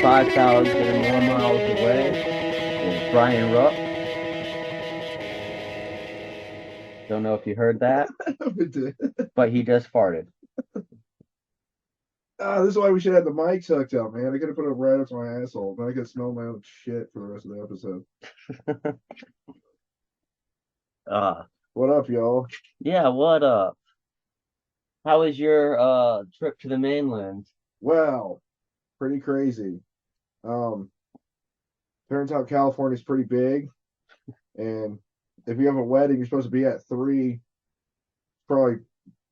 5,000 more miles away is Brian Rupp. Don't know if you heard that, but he just farted. This is why we should have the mics hooked up, man. I could have put it right up to my asshole, then I could smell my own shit for the rest of the episode. What up, y'all? Yeah, what up? How was your trip to the mainland? Well, pretty crazy. Um, Turns out California's pretty big, and if you have a wedding, you're supposed to be at 3. Probably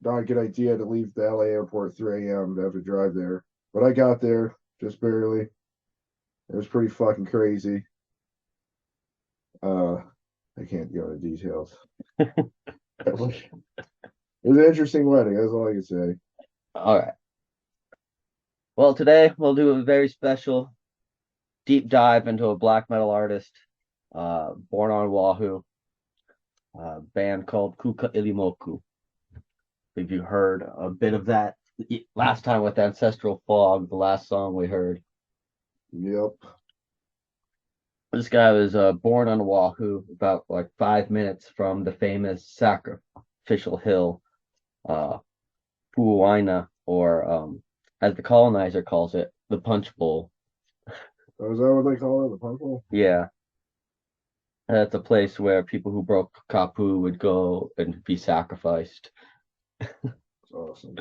not a good idea to leave the LA airport at 3 a.m. to have to drive there. But I got there just barely. It was pretty fucking crazy. I can't go into details. It was an interesting wedding. That's all I can say. All right. Well, today we'll do a very special deep dive into a black metal artist, born on Oahu, a band called Kūkā'ilimoku. If you heard a bit of that last time with Ancestral Fog, the last song we heard. Yep. This guy was born on Oahu, about like 5 minutes from the famous sacrificial hill, Pu'uaina, or as the colonizer calls it, the Punch Bowl. Oh, is that what they call it? The punch bowl? Yeah, that's a place where people who broke Kapu would go and be sacrificed. It's awesome.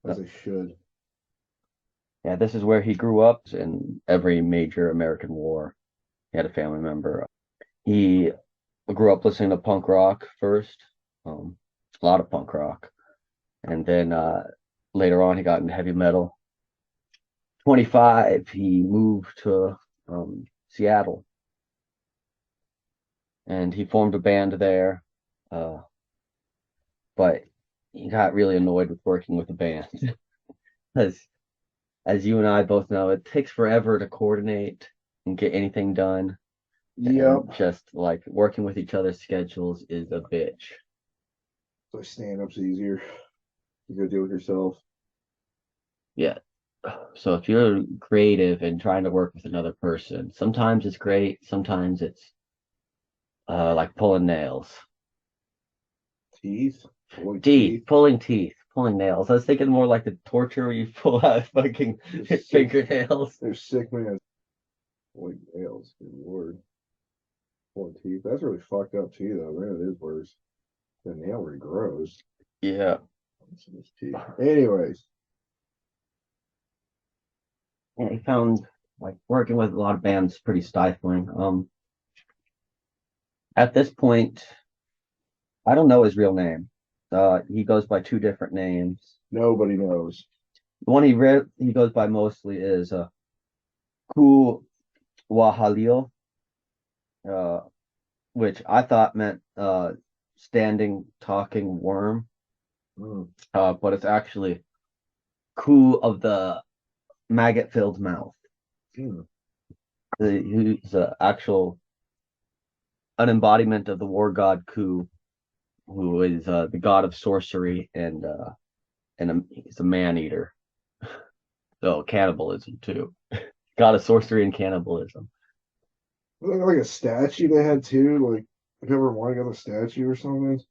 As they should. Yeah, this is where he grew up in every major American war. He had a family member. He grew up listening to punk rock first, a lot of punk rock. And then later on, he got into heavy metal. 25, he moved to Seattle. And he formed a band there. But he got really annoyed with working with a band. As you and I both know, it takes forever to coordinate and get anything done. Yep. And just like working with each other's schedules is a bitch. So stand-up's easier. You gotta do it yourself. Yeah. So if you're creative and trying to work with another person, sometimes it's great, sometimes it's like pulling nails. Teeth? Pulling Pulling teeth, pulling nails. I was thinking more like the torture where you pull out fucking fingernails. They're sick, man. Pulling nails. Good lord. Pulling teeth. That's really fucked up too, though. Man, it is worse. The nail regrows. Yeah. Anyways. Yeah, he found like working with a lot of bands pretty stifling. At this point, I don't know his real name. He goes by two different names. Nobody knows. The one he goes by mostly is Kūwāha'ilo, which I thought meant standing talking worm, but it's actually Ku of the maggot-filled mouth. He's an embodiment of the war god Ku, who is the god of sorcery and he's a man eater. So cannibalism too. God of sorcery and cannibalism. Like a statue they had too. Like, if you ever want to get a statue or something,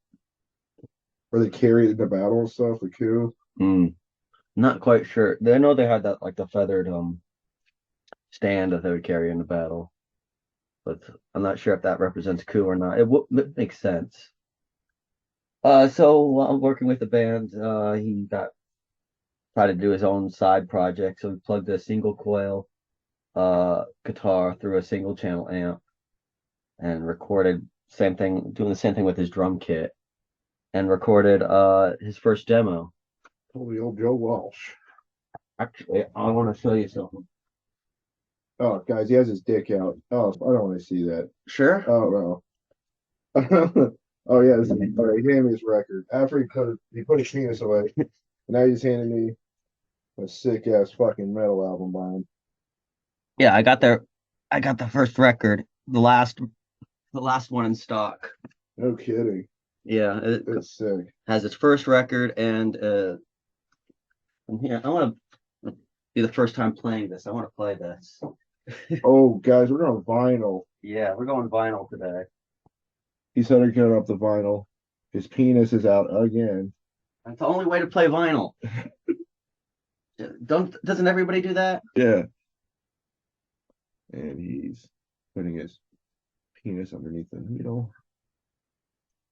or they carry it into battle and stuff. The coup. Not quite sure. I know they had that like the feathered stand that they would carry in the battle, but I'm not sure if that represents Ku or not. It makes sense. So while working with the band, he tried to do his own side project. So he plugged a single coil guitar through a single channel amp and recorded doing the same thing with his drum kit, and recorded his first demo. Holy old Joe Walsh. Actually, I want to show you something. Oh, guys, he has his dick out. Oh, I don't want to see that. Sure. Oh no. Oh yeah, all right. He handed me his record after he put his penis away. And now he's handing me a sick ass fucking metal album by him. Yeah, I got the first record, the last one in stock. No kidding. Yeah, It's sick. Has its first record, and here I want to be the first time playing this. I want to play this. Oh, guys, we're going vinyl. Yeah, we're going vinyl today. He's had to cut up the vinyl. His penis is out again. That's the only way to play vinyl. Doesn't everybody do that? Yeah. And he's putting his penis underneath the needle.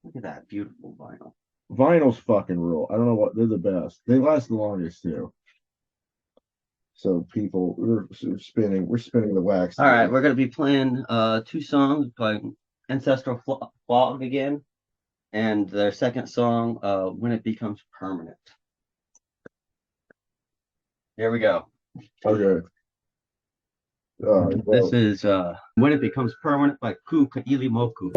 Look at that beautiful vinyl. Vinyl's fucking rule. I don't know what they're the best. They last the longest too. So people, we're spinning the wax. All right, we're gonna be playing 2 songs by Ancestral Fog again, and their second song, When It Becomes Permanent. Here we go. Okay. Well, This is When It Becomes Permanent by Kūkā'ilimoku.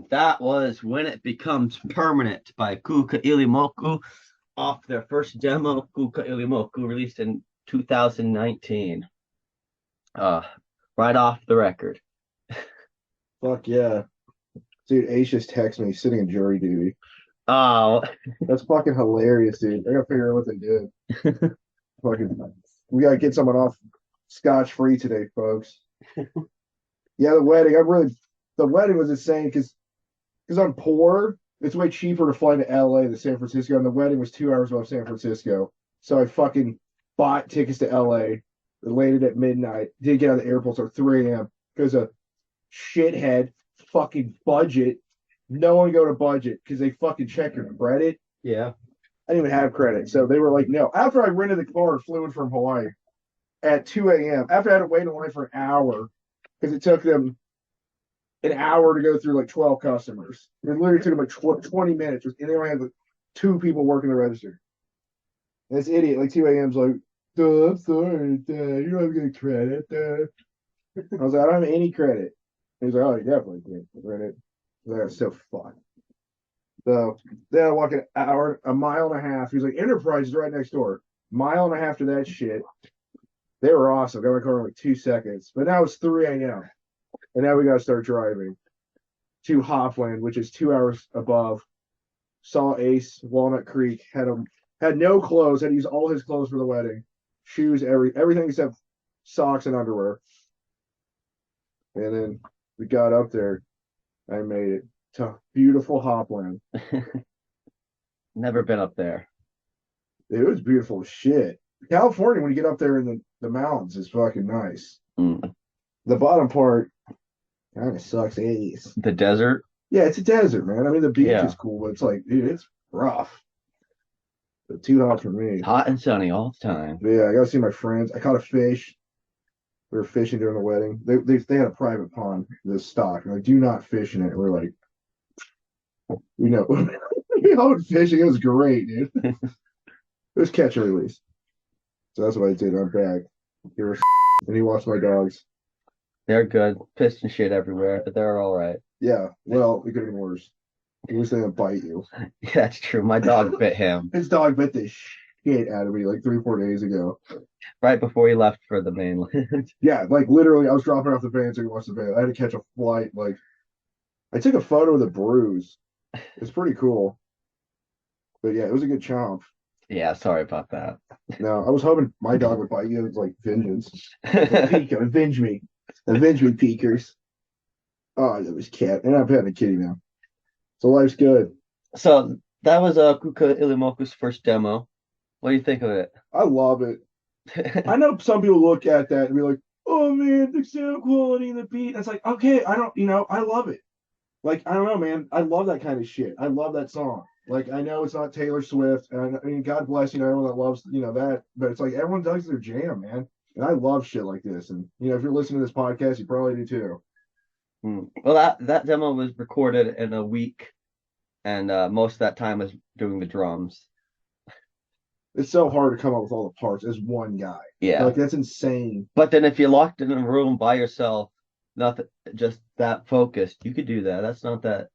That was When It Becomes Permanent by Kūkā'ilimoku off their first demo, Kūkā'ilimoku, released in 2019. Right off the record. Fuck yeah. Dude, Ace just texted me. He's sitting in jury duty. Oh. That's fucking hilarious, dude. I gotta figure out what they did. Fucking, we gotta get someone off scotch free today, folks. Yeah, the wedding. The wedding was insane because I'm poor it's way cheaper to fly to LA than San Francisco, and the wedding was 2 hours above San Francisco. So I fucking bought tickets to LA, landed at midnight, didn't get out of the airport till 3 a.m. because a shithead fucking budget. No one go to budget because they fucking check your credit. Yeah. I didn't even have credit. So they were like, no. After I rented the car and flew in from Hawaii at 2 a.m., after I had to wait in line for an hour because it took them an hour to go through like 12 customers. It literally took them like 20 minutes, and they only had like 2 people working the register. And this idiot, like 2 a.m. is like, duh, I'm sorry, you don't have good credit. I was like, I don't have any credit. And he's like, oh, you definitely did credit. That's so fun. So then I walk an hour, a mile and a half. He's like, Enterprise is right next door. Mile and a half to that shit. They were awesome. Got my car in like 2 seconds. But now it's 3 a.m. And now we got to start driving to Hopland, which is 2 hours above. Saw Ace, Walnut Creek, had no clothes, had to use all his clothes for the wedding. Shoes, everything except socks and underwear. And then we got up there. I made it to beautiful Hopland. Never been up there. It was beautiful as shit. California, when you get up there in the mountains, is fucking nice. Mm. The bottom part kind of sucks ass. The desert? Yeah, it's a desert, man. I mean, the beach Yeah. is cool, but it's like, dude, it's rough. But too hot for me. It's hot and sunny all the time. But yeah, I got to see my friends. I caught a fish. We were fishing during the wedding. They had a private pond, this stock. Like, do not fish in it. We're like, we know. We went fishing. It was great, dude. It was catch and release. So that's what I did. I'm back. Here, and he watched my dogs. They're good. Pissed and shit everywhere, but they're all right. Yeah, well, it could have been worse. At least they didn't bite you. Yeah, that's true. My dog bit him His dog bit the shit out of me like 3 or 4 days ago. right before he left for the mainland. Yeah, like literally, I was dropping off the van so he watched the van. I had to catch a flight. Like, I took a photo of the bruise. It's pretty cool. But yeah, it was a good chomp. Yeah, sorry about that. No, I was hoping my dog would bite you. It was like vengeance. Pika, avenge me. Avenge me, Peekers. Oh, that was cat. And I'm petting a kitty now. So life's good. So that was Kūkā'ilimoku's first demo. What do you think of it? I love it. I know some people look at that and be like, oh man, the sound quality and the beat. It's like, okay, I don't, I love it. Like, I don't know, man. I love that kind of shit. I love that song. Like, I know it's not Taylor Swift, and I mean, God bless, everyone that loves, that, but it's like everyone does their jam, man. And I love shit like this. And, if you're listening to this podcast, you probably do too. Well, that demo was recorded in a week, and most of that time was doing the drums. It's so hard to come up with all the parts as one guy. Yeah. Like, that's insane. But then if you're locked in a room by yourself, nothing, just that focused, you could do that. That's not that.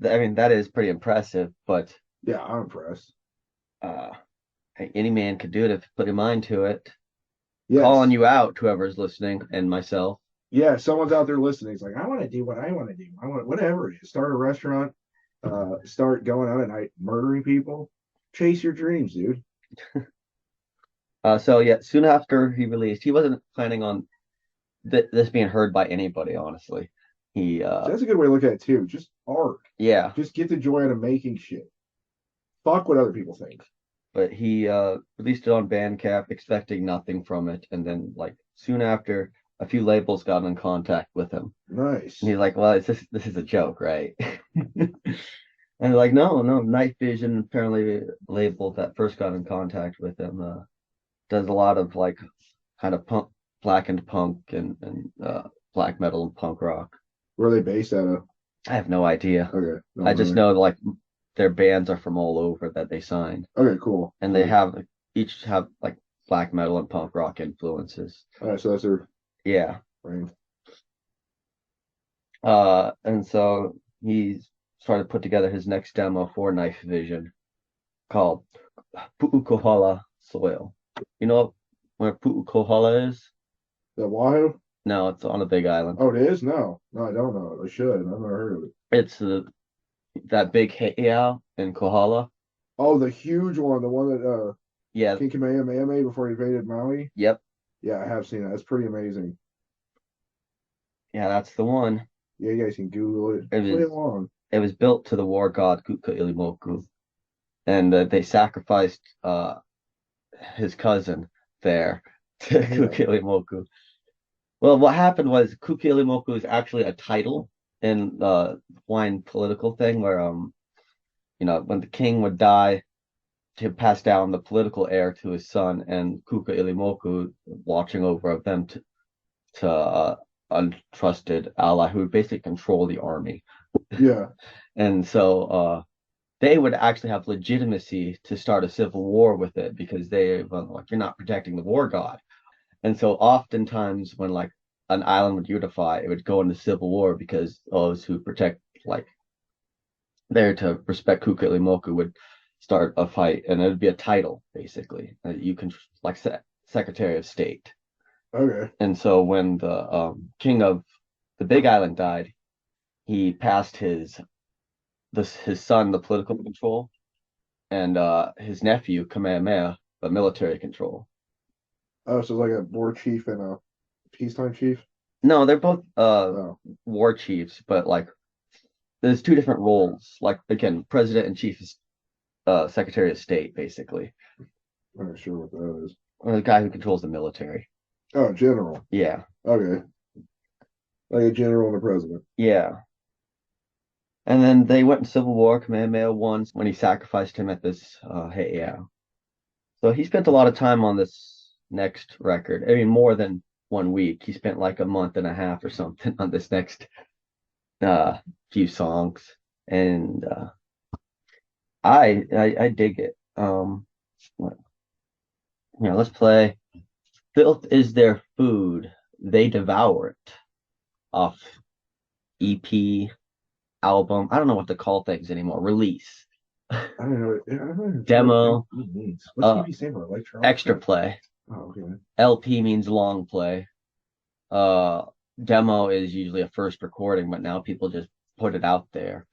I mean, that is pretty impressive, but yeah, I'm impressed. Any man could do it if you put your mind to it. Yes. Calling you out, whoever's listening, and myself. Yeah, someone's out there listening. It's like, I want to do what I want to do. I want whatever it is. Start a restaurant. Start going out at night, murdering people. Chase your dreams, dude. So yeah, soon after he released, he wasn't planning on this being heard by anybody, honestly. That's a good way to look at it too. Just art. Yeah. Just get the joy out of making shit. Fuck what other people think. But he released it on Bandcamp, expecting nothing from it, and then like soon after, a few labels got in contact with him. Nice. And he's like, "Well, this is a joke, right?" And they're like, "No, Night Vision, apparently label that first got in contact with him, does a lot of like kind of punk, blackened punk and black metal and punk rock." Where are they based out of? I have no idea. Okay. I just know like their bands are from all over that they signed. Okay, cool. And they each have like black metal and punk rock influences. All right, so that's their brand. And so he's started to put together his next demo for Knife Vision called Pu'ukohala Soil. You know where Pu'ukohala is? The Oahu? No, it's on a big island. Oh, it is? No, I don't know. I should. I've never heard of it. It's that big heiau in Kohala. Oh, the huge one, the one that King Kamehameha made before he invaded Maui. Yep. Yeah, I have seen that. It's pretty amazing. Yeah, that's the one. Yeah, you guys can Google it. Play along. it was built to the war god Kūkā'ilimoku, and they sacrificed his cousin there to Kūkā'ilimoku. Well, what happened was Kūkā'ilimoku is actually a title in the Hawaiian political thing where when the king would die, to pass down the political heir to his son, and Kūkā'ilimoku watching over them to untrusted ally who would basically control the army. Yeah. And so they would actually have legitimacy to start a civil war with it because you're not protecting the war god. And so oftentimes when like an island would unify, it would go into civil war because those who protect there to respect Kūkā'ilimoku would start a fight, and it would be a title basically. You can Secretary of State. Okay. And so when the king of the Big Island died, he passed his son the political control, and his nephew Kamehameha the military control. Oh, so it's like a war chief and a peacetime chief? No, they're both war chiefs, but like there's two different roles. Like again, president and chief is Secretary of State, basically. I'm not sure what that is. Or the guy who controls the military. Oh, general. Yeah. Okay. Like a general and a president. Yeah. And then they went in civil war. Kamehameha won when he sacrificed him at this heiau. So he spent a lot of time on this next record. I mean, more than 1 week. He spent like a month and a half or something on this next few songs. And I dig it. Let's play Filth is Their Food, They Devour It off EP, album. I don't know what to call things anymore. Release. I don't know. Demo. What's EP stand for? Electronic? Extra play. Oh, okay. LP means long play. Demo is usually a first recording, but now people just put it out there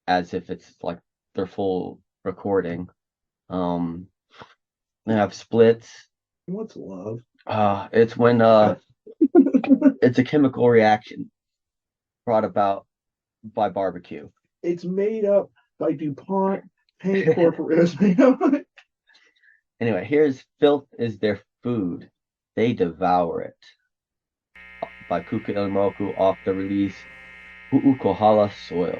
as if it's like their full recording. They have splits. What's love? It's when it's a chemical reaction brought about by barbecue. It's made up by DuPont Paint Corporation. Anyway, here's Filth is Their Food, They Devour It by Kūkā'ilimoku off the release Hu'ukohala Soil.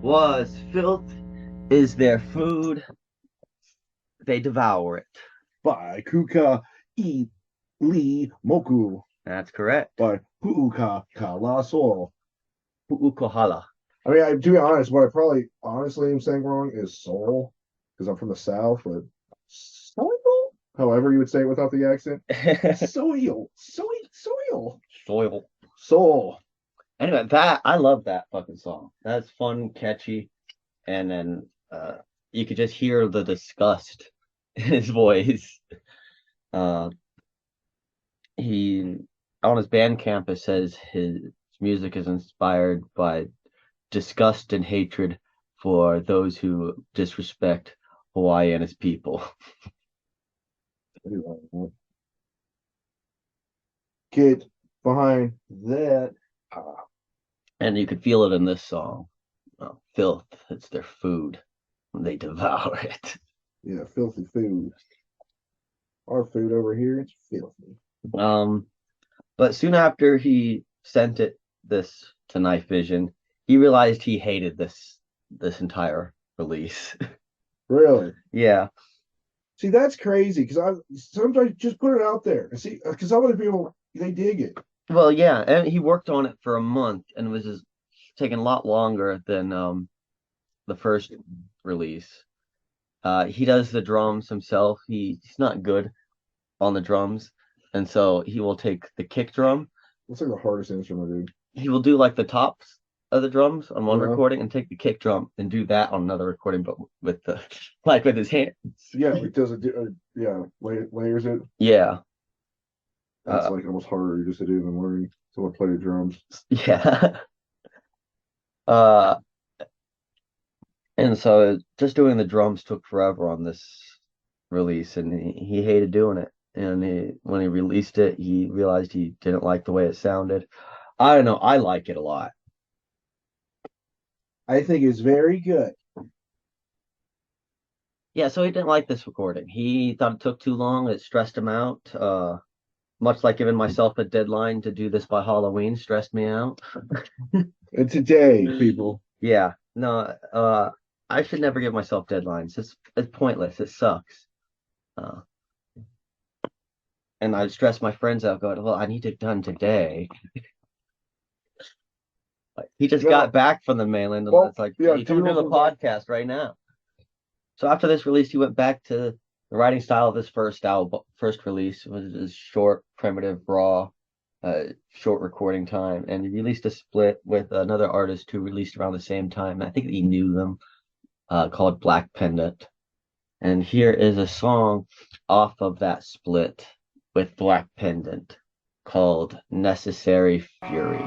was filth is their food. They devour it. By Kūkā'ilimoku. That's correct. By Kūkā'ilimoku. Pu'ukohala. I mean, to be honest, what I probably honestly am saying wrong is soul, because I'm from the South, but soil? However you would say it without the accent. Soil. Soul. Anyway, I love that fucking song. That's fun, catchy, and then you could just hear the disgust in his voice. He on his band campus says his music is inspired by disgust and hatred for those who disrespect Hawaii and its people. Get behind that. And you could feel it in this song. Filth, it's their food. They devour it. Yeah, filthy food. Our food over here, it's filthy. But soon after he sent this to Night Vision, he realized he hated this entire release. Really? Yeah. See, that's crazy because I sometimes just put it out there and see, because some of the people, they dig it. Well, yeah, and he worked on it for a month and it was just taking a lot longer than the first release. He does the drums himself. He's not good on the drums, and so he will take the kick drum. It's like the hardest instrument, dude. He will do like the tops of the drums on one recording and take the kick drum and do that on another recording, but with the like with his hands. Yeah, he does it. Layers it. Yeah. That's like almost harder just to do than learning to play the drums. Yeah. And so just doing the drums took forever on this release, and he hated doing it. And when he released it, he realized he didn't like the way it sounded. I don't know. I like it a lot. I think it's very good. Yeah, so he didn't like this recording. He thought it took too long. It stressed him out. Much like giving myself a deadline to do this by Halloween stressed me out. And today, people. Yeah. No, I should never give myself deadlines. It's pointless. It sucks. And I stress my friends out going, well, I need it done today. Like, he just got back from the mainland, and it's like, you can do the podcast right now. So after this release, he went back to the writing style of his first release. It was his short, primitive, raw, short recording time, and he released a split with another artist who released around the same time. I think he knew them, called Black Pendant. And here is a song off of that split with Black Pendant called Necessary Fury.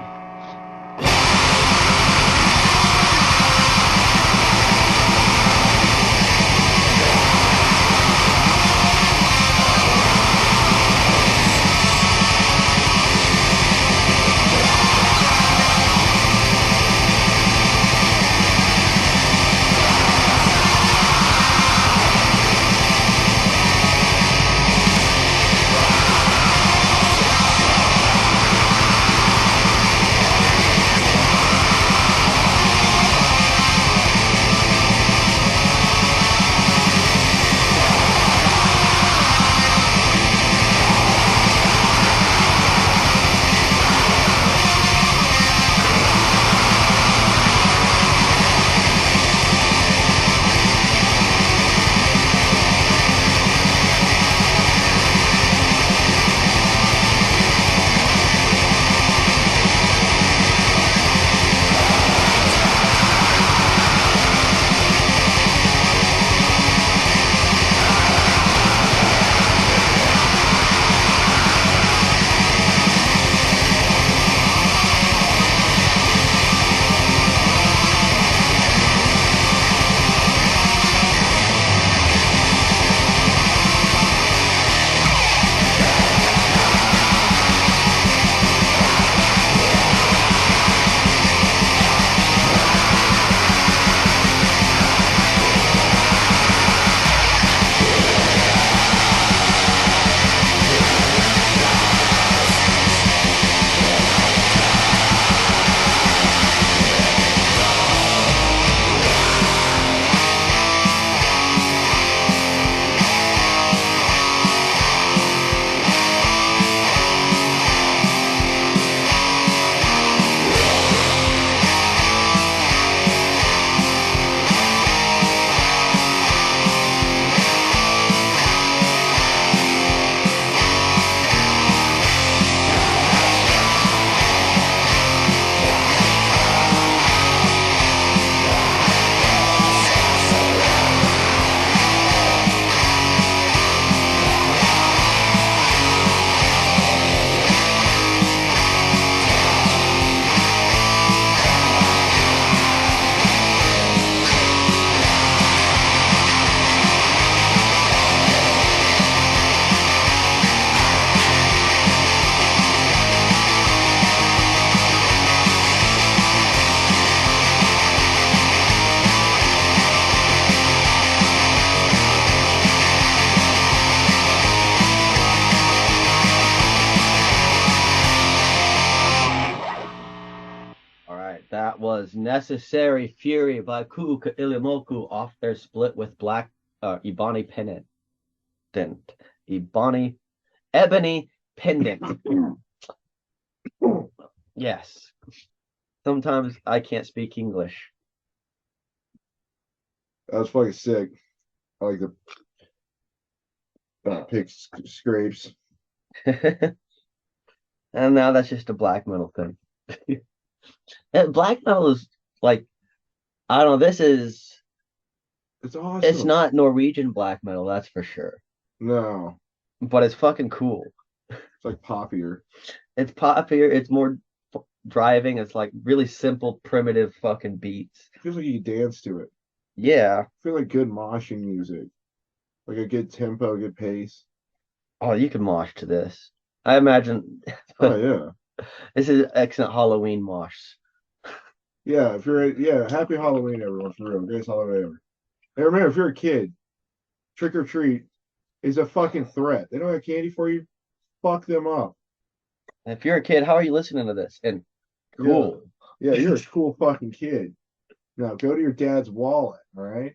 That was Necessary Fury by Kūkā'ilimoku off their split with Black Ebony Pendant. Ebony Ebony Pendant. Yes. Sometimes I can't speak English. That was fucking sick. I like the pick scrapes. And now that's just a black metal thing. And black metal is like, I don't know, It's it's awesome. not Norwegian black metal, that's for sure. No, But it's fucking cool. it's like poppier. It's poppier, it's more driving, it's like really simple, primitive fucking beats. It feels like you can dance to it. Yeah. I feel like good moshing music, like a good tempo, good pace. Oh, you can mosh to this. I imagine Oh yeah, this is excellent Halloween mosh. yeah. If you're yeah, happy Halloween, everyone, for real. Greatest holiday ever. Hey, remember, if you're a kid, trick or treat is a fucking threat. They don't have candy for you. Fuck them up. If you're a kid, how are you listening to this? And Yeah, cool. yeah. You're a cool fucking kid. Now go to your dad's wallet, all right,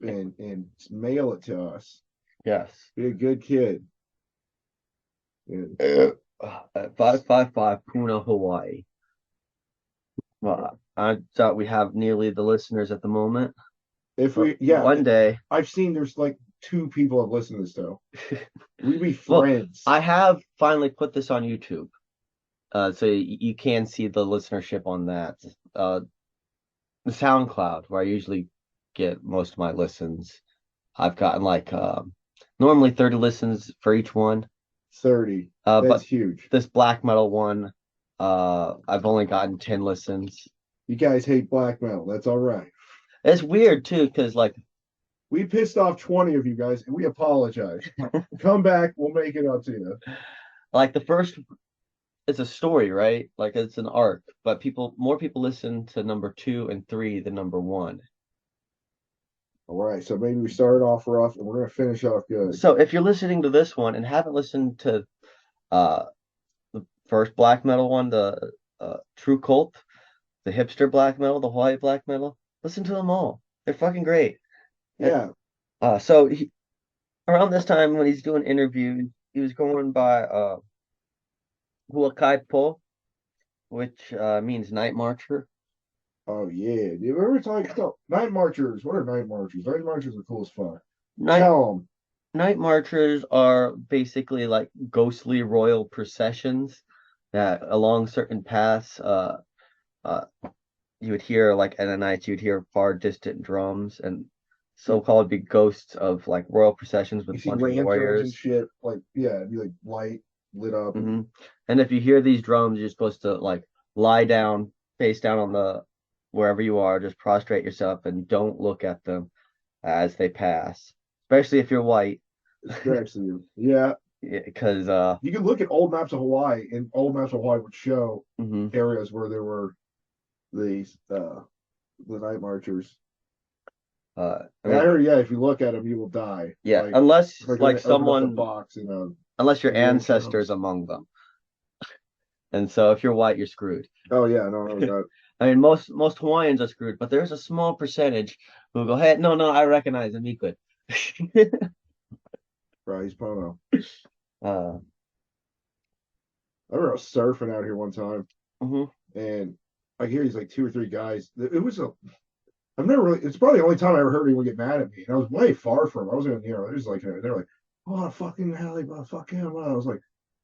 and mail it to us. Yes. Be a good kid. Yeah. 555 Puna, Hawaii. Well, I thought we have nearly the listeners at the moment, If but we, yeah, one day, I've seen there's like two people have listened to this though. We'd be well, friends. I have finally put this on YouTube, so you can see the listenership on that. The SoundCloud, where I usually get most of my listens, I've gotten like normally 30 listens for each one. 30. That's But huge. this black metal one, I've only gotten 10 listens. You guys hate black metal. That's all right. It's weird too, because like We pissed off 20 of you guys and we apologize. Come back, we'll make it up to you. the first it's a story, right? Like it's an arc, but more people listen to number two and three than number one. All right, so maybe we started off rough and we're gonna finish off good. So if you're listening to this one and haven't listened to uh the first black metal one, the True Cult, the hipster black metal, the Hawaii black metal, listen to them all. They're fucking great. And, Yeah. so around this time when he's doing interviews, he was going by Huakaipo, which means night marcher. Oh yeah. Do you ever talk about night marchers? What are night marchers? Night marchers are cool as fuck. Night Tell them. Night marchers are basically like ghostly royal processions that along certain paths, uh, you would hear like at the night you'd hear far distant drums and so-called be ghosts of like royal processions with You a see bunch of lanterns and warriors. shit. Like, yeah, it'd be like light lit up. Hmm. And if you hear these drums, you're supposed to like lie down, face down on the wherever you are, just prostrate yourself and don't look at them as they pass, especially if you're white, Especially, yeah. because You can look at old maps of Hawaii, and old maps of Hawaii would show mhm. areas where there were these the night marchers. I And I mean, heard, yeah, if you look at them, you will die. yeah, unless Like when like they open up the someone, box and unless your the end ancestors comes. among them, and so if you're white, you're screwed. Oh yeah, no, no, God, I mean, most Hawaiians are screwed, but there's a small percentage who go, "Hey, no, no, I recognize him. He could." Bryce Pono. uh, I remember I was surfing out here one time, mhm. and I hear these like two or three guys. It was a I've never really. It's probably the only time I ever heard anyone get mad at me, and I was way far from. I wasn't even near. It was like they're like, "Oh fucking hell, fuck him!" I was like,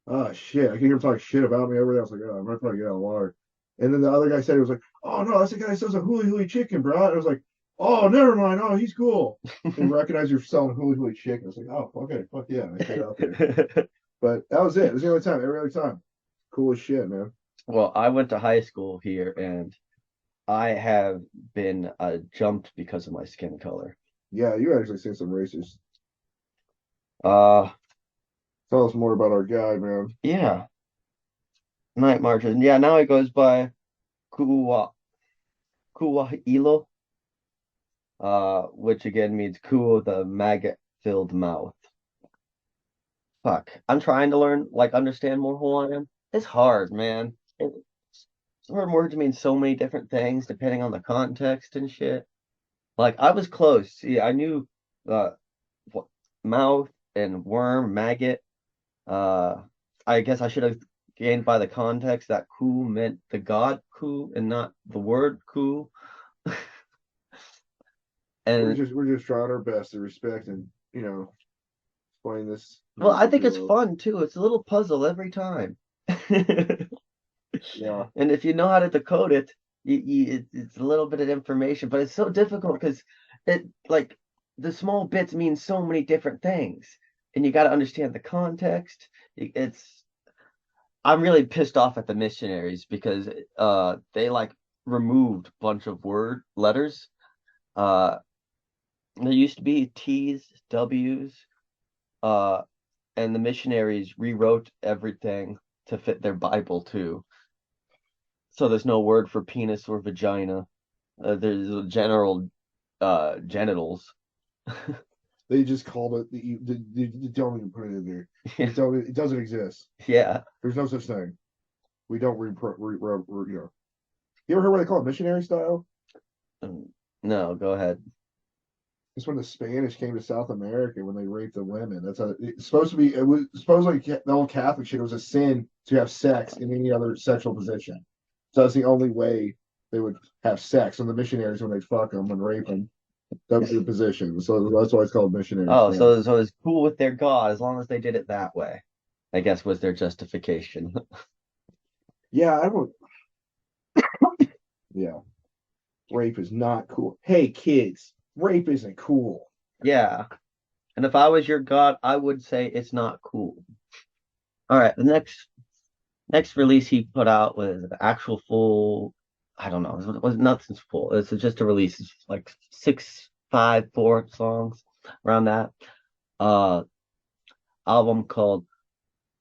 "Oh shit!" I can hear him talking shit about me over there. I was like, "Oh, I'm gonna probably get out of the water." And then the other guy said he was like, "Oh no, that's the guy that sells a huli huli chicken, bro." And I was like, "Oh, never mind. Oh, he's cool." And recognize you're selling huli huli chicken. I was like, "Oh, okay, fuck yeah." And I stayed out there. But that was it. It was the only time. Every other time, cool as shit, man. Well, I went to high school here, and I have been jumped because of my skin color. Yeah, you actually seen some races. Uh, Tell us more about our guy, man. yeah, night marches. Yeah, now it goes by Kuwa Kūwāha'ilo, which again means cool, the maggot-filled mouth. Fuck. I'm trying to learn, like, understand more Hawaiian. It's hard, man. It's certain words mean so many different things depending on the context and shit. Like I was close. See, I knew uh mouth and worm, maggot. I guess I should have gained by the context that Ku meant the god Ku and not the word Ku. We're And just trying our best to respect and explain this. well, I think it's fun too. It's a little puzzle every time. Yeah. And if you know how to decode it, it's a little bit of information, but it's so difficult because it like the small bits mean so many different things, and you got to understand the context. It's I'm really pissed off at the missionaries because they like removed a bunch of word letters. Uh, there used to be T's, W's, and the missionaries rewrote everything to fit their Bible too. So there's no word for penis or vagina. There's a general genitals. They just called it. They don't even put it in there. It doesn't exist. Yeah. There's no such thing. We don't You ever heard what they call it missionary style? No, go ahead. It's when the Spanish came to South America when they raped the women. That's how it's supposed to be. It was supposedly the old Catholic shit. It was a sin to have sex in any other sexual position. So that's the only way they would have sex. And the missionaries, when they fuck them and rape them, that was the position. So that's why it's called missionary. Oh, so it's cool with their God as long as they did it that way, I guess was their justification. Yeah, I don't. Yeah, rape is not cool. Hey, kids, rape isn't cool. Yeah. And if I was your God, I would say it's not cool. All right, the next release he put out was an actual full. I don't know. It was nothing full. It's just a release. It's like 6, 5, 4 songs around that. Album called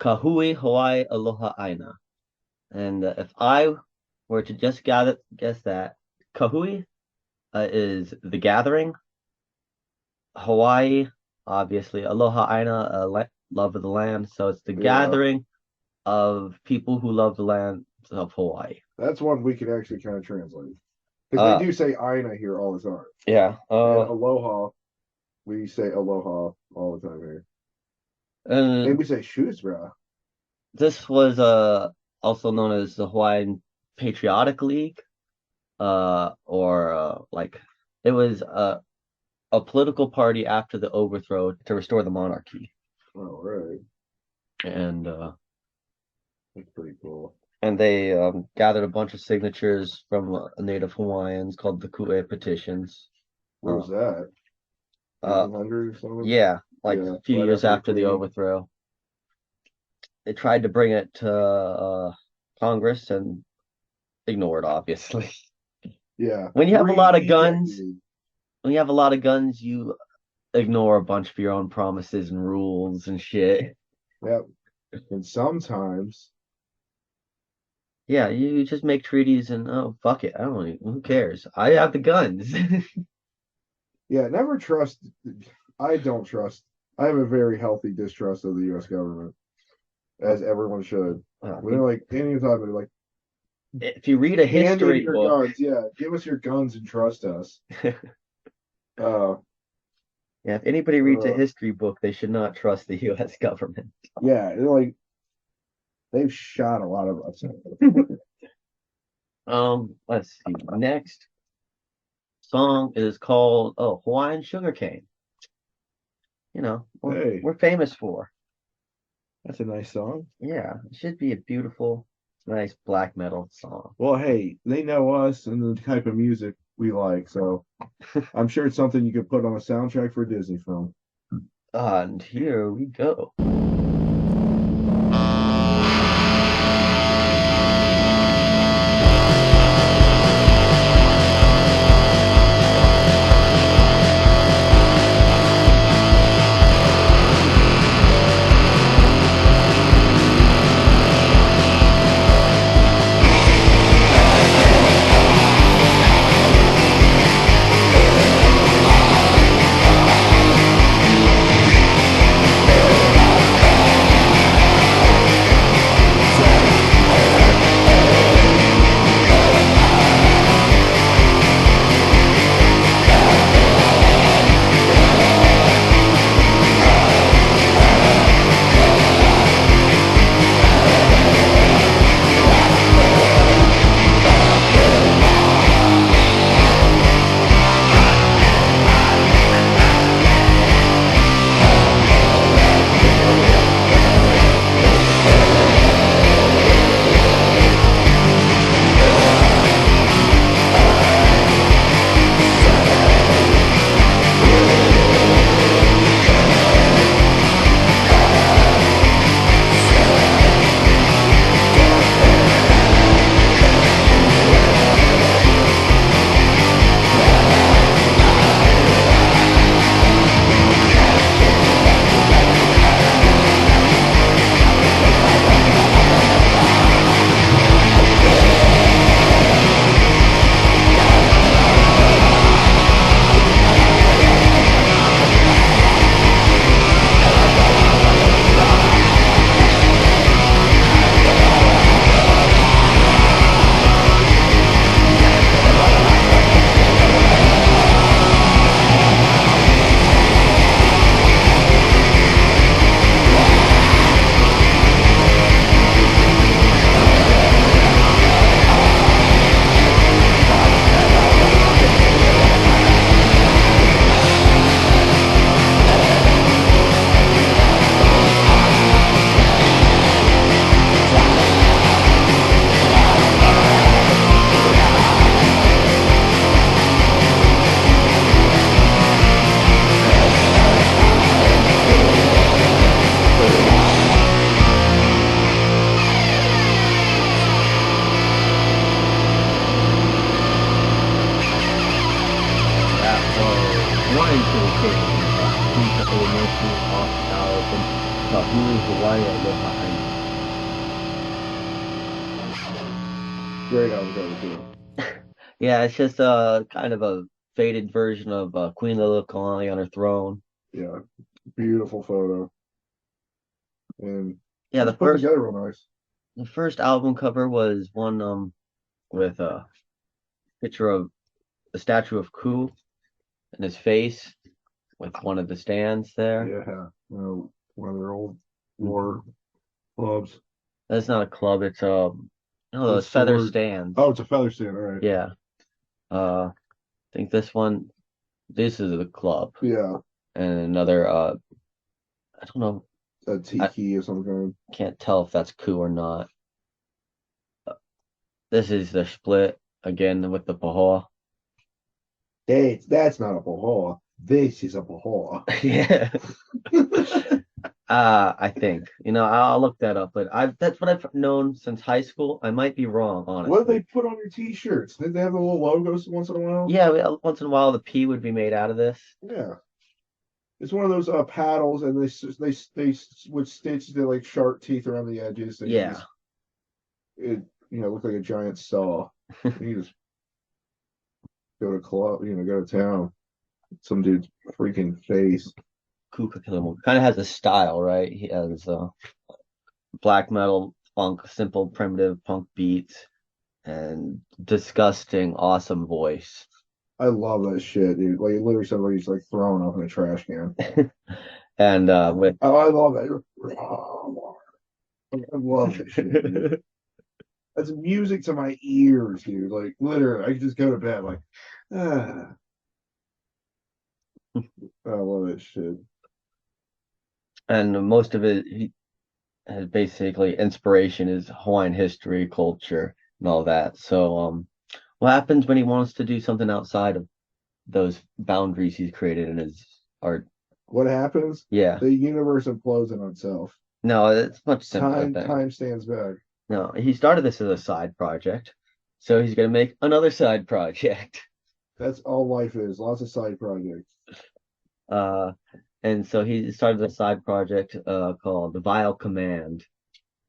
Kahui Hawaii Aloha Aina. And if I were to just guess that, Kahui is the gathering. Hawaii, obviously. Aloha Aina, love of the land. So it's the gathering of people who love the land of Hawaii. That's one we can actually kind of translate. Because they do say Aina here all the time. Yeah. And aloha, we say aloha all the time here. And we say shoes, bro. This was also known as the Hawaiian Patriotic League, or like it was a political party after the overthrow to restore the monarchy. Oh, right. And that's pretty cool. And they gathered a bunch of signatures from Native Hawaiians called the Kū'e petitions. Where was that? 1900 or something? Yeah, like a few years after the overthrow. They tried to bring it to Congress and ignored, obviously. Yeah. When you have a lot of guns, you ignore a bunch of your own promises and rules and shit. Yep. And sometimes. Yeah, you just make treaties and oh fuck it, who cares? I have the guns. Yeah, never trust. I don't trust. I have a very healthy distrust of the U.S. government, as everyone should. When they're like anytime they're like, if you read a history book, guns, give us your guns and trust us. Yeah, if anybody reads a history book, they should not trust the U.S. government. Yeah, they're like they've shot a lot of us. Let's see. Next song is called Hawaiian Sugarcane. You know, we're famous for. That's a nice song. Yeah, it should be a beautiful, nice black metal song. Well, hey, they know us and the type of music we like, so I'm sure it's something you could put on a soundtrack for a Disney film. And here we go. Great album cover too. Yeah, it's just kind of a faded version of Queen Liliuokalani on her throne. Yeah, beautiful photo, and Yeah, it's put together real nice. the first album cover was one with a picture of the statue of Ku and his face with one of the stands there. Yeah, one of their old war clubs. That's not a club, it's no, The those feather sword. stands. Oh, it's a feather stand. All right. Yeah. I think this is the club. Yeah, And another I don't know, a tiki or something. can't tell if that's Ku or not. This is the split again with the pahoa. That's not a pahoa. This is a pahoa. Yeah. I think. I'll look that up, but that's what I've known since high school. I might be wrong, honestly. What do they put on your t-shirts? Did they have the little logos once in a while? Yeah, once in a while the P would be made out of this. Yeah. It's one of those paddles, and they would stitch the like sharp teeth around the edges. And Yeah. It looked like a giant saw. You just go to club, go to town. Some dude's freaking face. Kūkā'ilimoku kind of has a style, right? He has black metal, funk, simple, primitive punk beats, and disgusting, awesome voice. I love that shit, dude. Like it literally sounds like he's like throwing up in a trash can. And with I love that. I love that shit, dude. That's music to my ears, dude. Like literally, I could just go to bed like, ah. I love that shit. And most of it, he has basically inspiration is Hawaiian history, culture, and all that. So, what happens when he wants to do something outside of those boundaries he's created in his art? What happens? Yeah. The universe implodes on itself. No, it's much simpler than that. Time stands back. No, he started this as a side project, so he's gonna make another side project. That's all life is. Lots of side projects. And so he started a side project called the Vile Command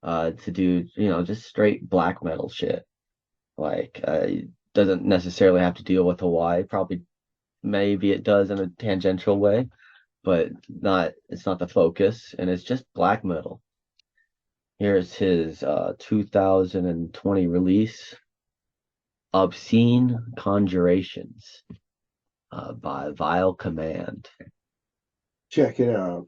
to do just straight black metal shit. Like doesn't necessarily have to deal with Hawaii. Probably maybe it does in a tangential way, but it's not the focus, and it's just black metal. Here's his 2020 release, Obscene Conjurations by Vile Command. Check it out.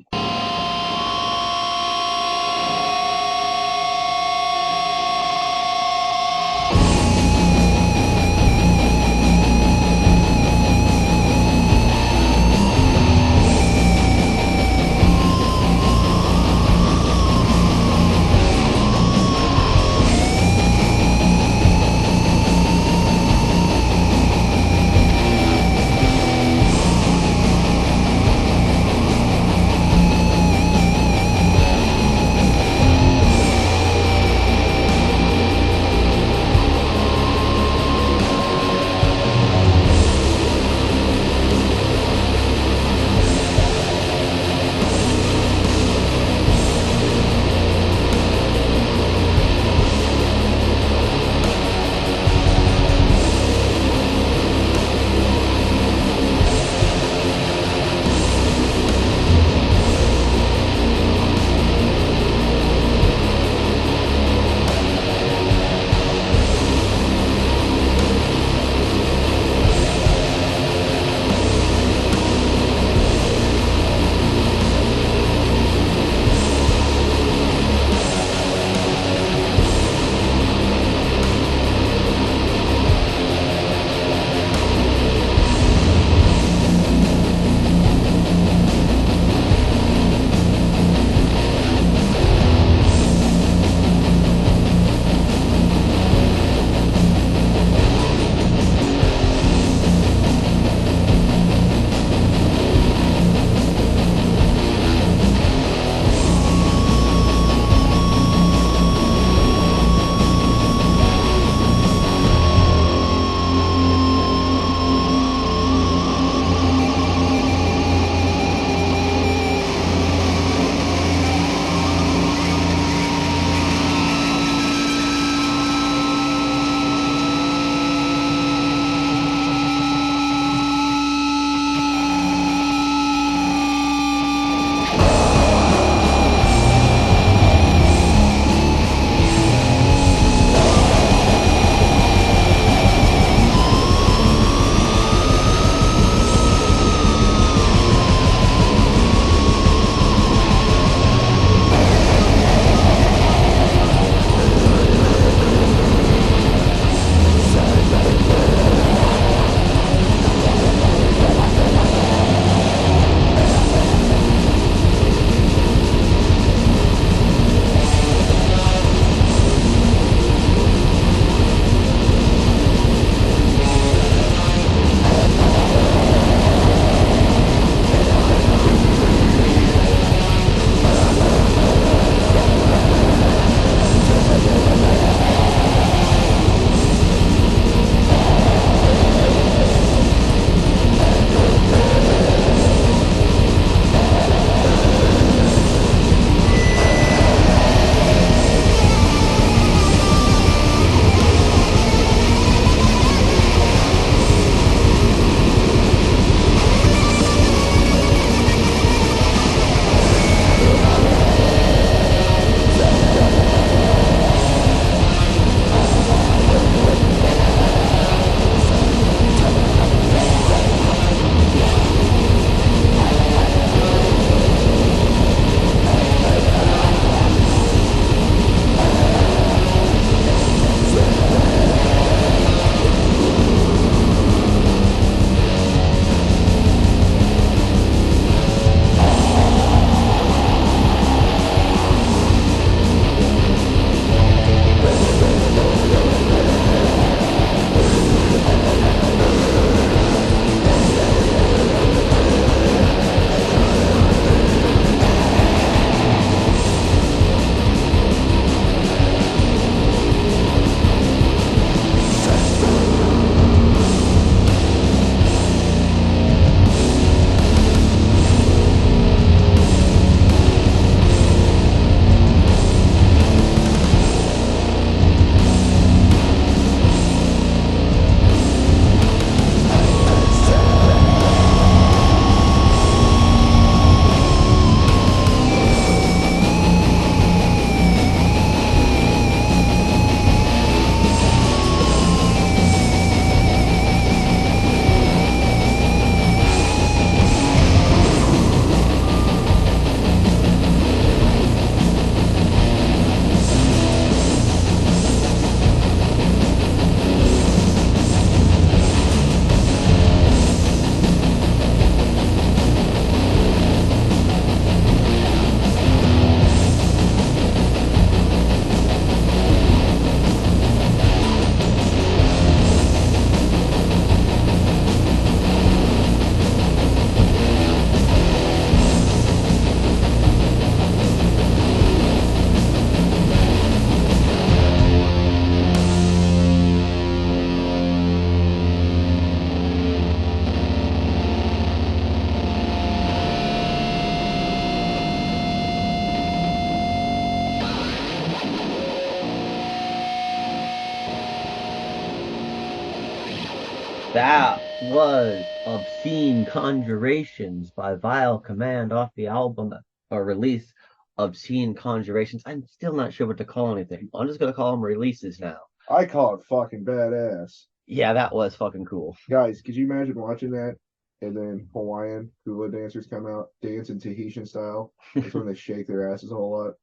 That was Obscene Conjurations by Vile Command off the album or release Obscene Conjurations. I'm still not sure what to call anything. I'm just gonna call them releases now. I call it fucking badass. Yeah, that was fucking cool. Guys, could you imagine watching that and then Hawaiian hula dancers come out dancing Tahitian style? That's when they shake their asses a whole lot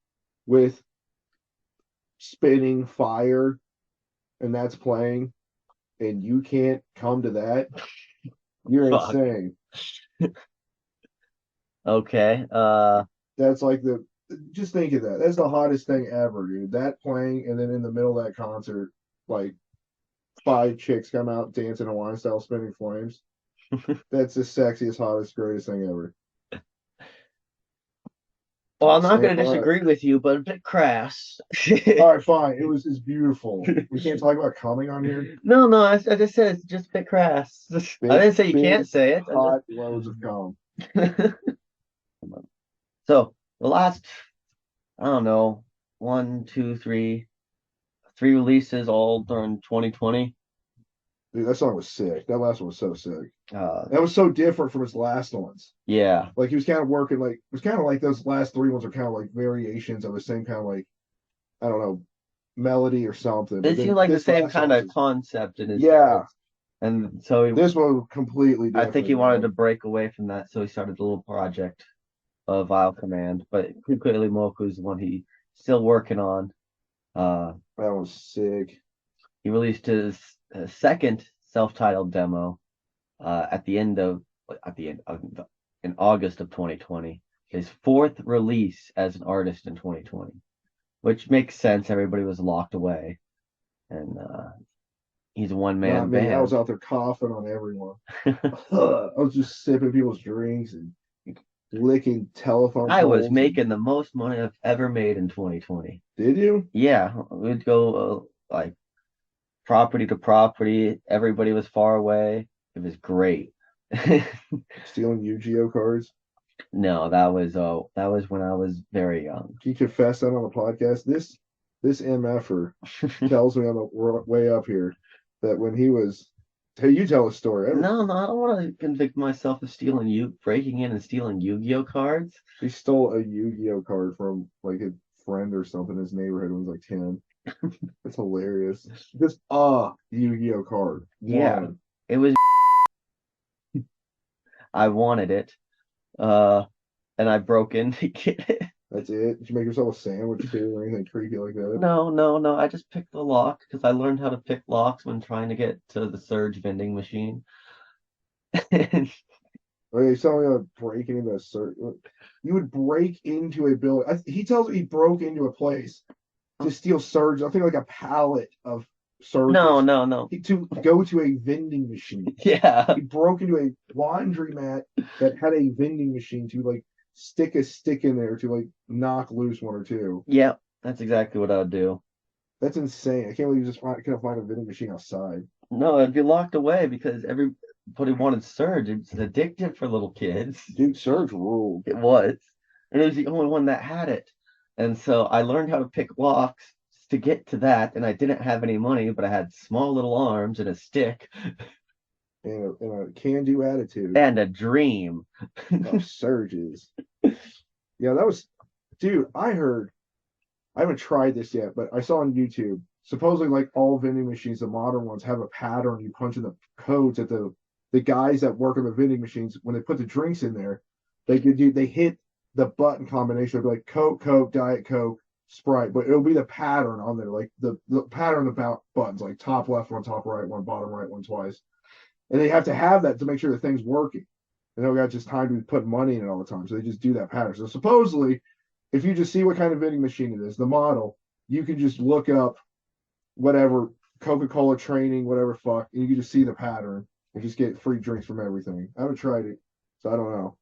with spinning fire, and that's playing, and you can't come to that. You're Fuck. insane. Okay. That's like the just think of that. That's the hottest thing ever, dude. That playing, and then in the middle of that concert, like 5 chicks come out dancing Hawaiian style, spinning flames. That's the sexiest, hottest, greatest thing ever. Well, I'm not Stand gonna by it. disagree with you, but a bit crass. All right, fine. It's beautiful. We can't talk about coming on here. No, I just said it's just a bit crass. I didn't say you Big, can't say it. hot loads of cum. So the last, I don't know, one, two, three releases all during 2020. Dude, that song was sick. That last one was so sick. Uh, That was so different from his last ones. yeah. Like he was kind of working like it was kind of like those last 3 ones are kind of like variations of the same kind of like I don't know melody or something. It But seemed like the this same last kind one of was concept in his yeah. and so This one was completely I different. think he wanted to man. break away from that, so he started a little project of Vile Command. But Kūkā'ilimoku is the one he's still working on. That was sick. He released his second self-titled demo at the end of in August of 2020. His fourth release as an artist in 2020, which makes sense. Everybody was locked away, and he's a one-man Not me. I band. was out there coughing on everyone. I was just sipping people's drinks and licking telephone I was poles. making the most money I've ever made in 2020. Did you? Yeah, we'd go like property to property. Everybody was far away. It was great. Stealing Yu-Gi-Oh cards? No, that was when I was very young. He confessed that on the podcast. This MFer tells me on the way up here that when he was hey, you tell a story. No, I don't want to convict myself of breaking in and stealing Yu-Gi-Oh cards. He stole a Yu-Gi-Oh card from like a friend or something in his neighborhood when he was like 10. It's hilarious. Just Yu-Gi-Oh card. Yeah, One. it was. I wanted it, and I broke in to get it. That's it. Did you make yourself a sandwich too or anything creepy like that? No. I just picked the lock because I learned how to pick locks when trying to get to the Surge vending machine. Oh, yeah, he's telling me about breaking into a certain. You would break into a building. He tells me he broke into a place to steal surge. I think like a pallet of surges. No. To go to a vending machine. Yeah. He broke into a laundromat that had a vending machine to like stick a stick in there to like knock loose one or two. Yeah, that's exactly what I would do. That's insane. I can't believe you just couldn't find a vending machine outside. No, it'd be locked away because everybody wanted Surge. It's addictive for little kids. Dude, Surge ruled. It was. And it was the only one that had it. And so I learned how to pick locks to get to that. And I didn't have any money, but I had small little arms and a stick And a can-do attitude. and a dream. Of surges. Yeah, that was, dude. I haven't tried this yet, but I saw on YouTube. Supposedly, like all vending machines, the modern ones have a pattern. You punch in the codes that the guys that work on the vending machines when they put the drinks in there, they hit the button combination of like Coke, Diet Coke, Sprite, but it'll be the pattern on there, like the pattern about buttons, like top left one, top right one, bottom right one twice, and they have to have that to make sure the thing's working. And they don't got just time to put money in it all the time, so they just do that pattern. So supposedly, if you just see what kind of vending machine it is, the model, you can just look up whatever Coca-Cola training, whatever fuck, and you can just see the pattern and just get free drinks from everything. I haven't tried it, so I don't know.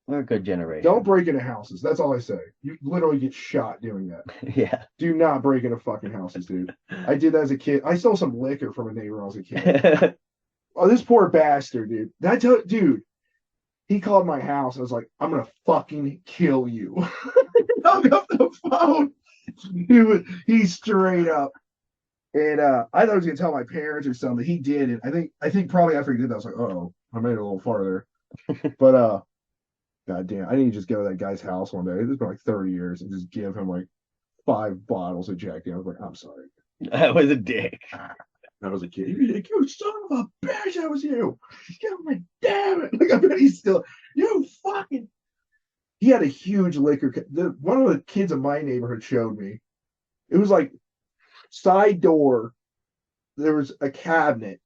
We're a good generation. Don't break into houses. That's all I say. You literally get shot doing that. Yeah. Do not break into fucking houses, dude. I did that as a kid. I stole some liquor from a neighbor when I was a kid. Oh, this poor bastard, dude. Dude, he called my house. I was like, I'm gonna fucking kill you. Hung up the phone. He straight up And I thought I was gonna tell my parents or something. He did, and I think probably after he did that, I was like, oh, I made it a little farther. But god damn, I need to just go to that guy's house one day. It's been like 30 years and just give him like 5 bottles of Jack Daniels. Like, I'm sorry. That was a dick. I was a kid. He'd be like, you son of a bitch, that was you. I'm like, damn it. Like, I bet he's still, you fucking. He had a huge liquor. One of the kids in my neighborhood showed me. It was like side door. There was a cabinet.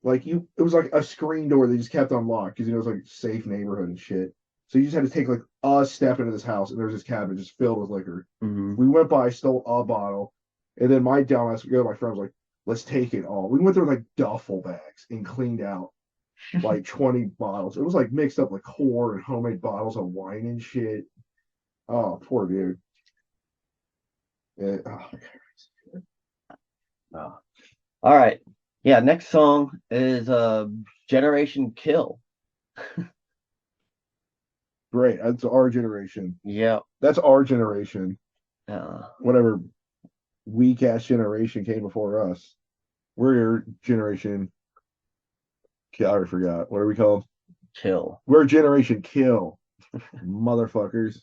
Like it was like a screen door they just kept unlocked because it was like safe neighborhood and shit. So you just had to take like a step into this house, and there was this cabinet just filled with liquor. Mm-hmm. We went by, stole a bottle, and then my dumbass, my friend was like, "Let's take it all." We went there with like duffel bags and cleaned out like 20 bottles. It was like mixed up like core and homemade bottles of wine and shit. Oh, poor dude. Oh, Oh. All right. Yeah, next song is Generation Kill. great. That's our generation. Yeah. That's our generation. Uh, Whatever weak ass generation came before us. We're your generation. I already forgot. What are we called? Kill. We're Generation Kill. Motherfuckers.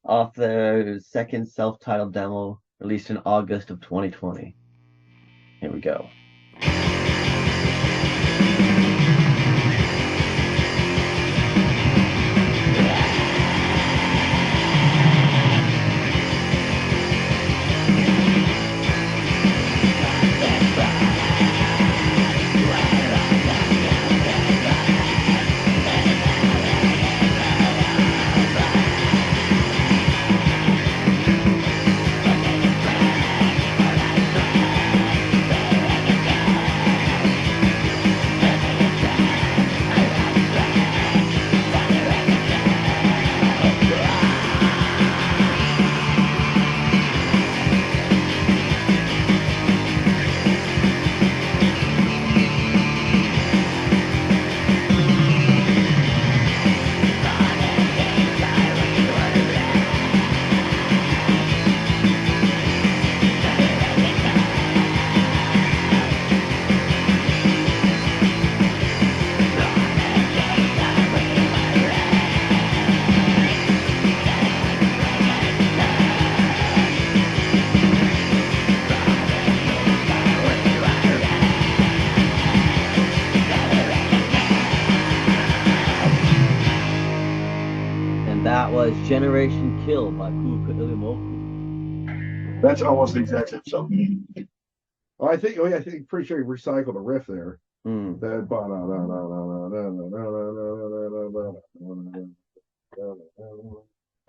Off their second self-titled demo released in August of 2020. Here we go. That was Generation Kill by Kūkā'ilimoku. That's almost the exact same song. Oh, I think, pretty sure he recycled a riff there. Mm. That.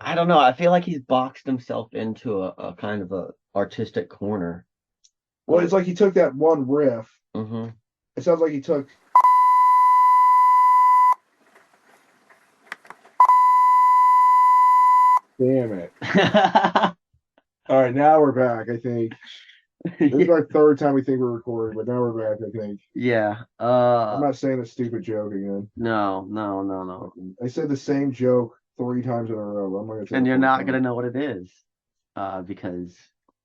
I don't know. I feel like he's boxed himself into a kind of a artistic corner. Well, it's like he took that one riff. Mm-hmm. It sounds like he took. Damn it. All right, now we're back, I think. This is our third time we think we're recording, but now we're back, I think. Yeah. I'm not saying a stupid joke again. No. I said the same joke 3 times in a row. I'm not gonna say And it you're 4 not times. gonna know what it is. Because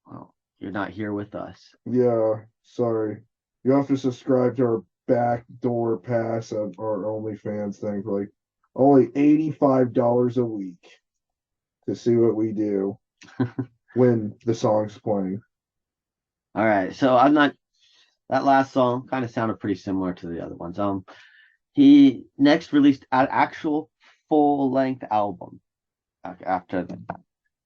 well, you're not here with us. Yeah, sorry. You have to subscribe to our backdoor pass of our OnlyFans thing for like only $85 a week to see what we do when the song's playing. All right. So that last song kind of sounded pretty similar to the other ones. He next released an actual full-length album after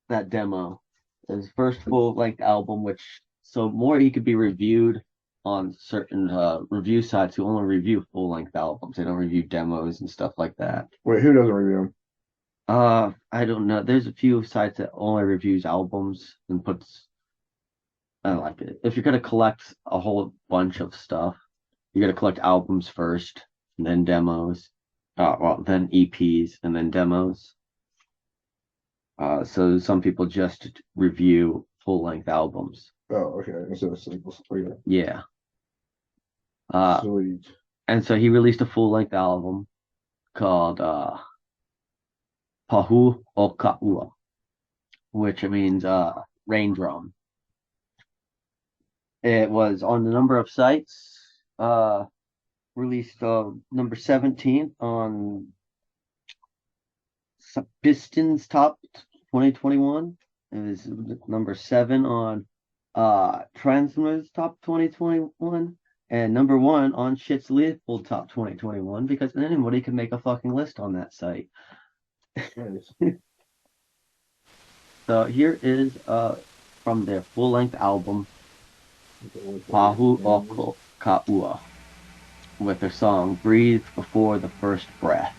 that demo. His first full-length album, which so more he could be reviewed on certain review sites who only review full-length albums. They don't review demos and stuff like that. Wait, who doesn't review them? I don't know. There's a few sites that only reviews albums and puts. I don't like it. If you're gonna collect a whole bunch of stuff, you gotta collect albums first, and then demos. Then EPs and then demos. So some people just review full-length albums. Oh, okay. Instead of singles. Okay. Yeah. Sweet. And so he released a full-length album called Pahu o Ka'ua, which means rain drum. It was on a number of sites. Released number 17 on Pistons Top 2021. It was number 7 on Transmers Top 2021, and number 1 on Shit's Leopold Top 2021, because anybody can make a fucking list on that site. Nice. So here is from their full-length album, Kūwāha'ilo, with their song Breathe Before the First Breath.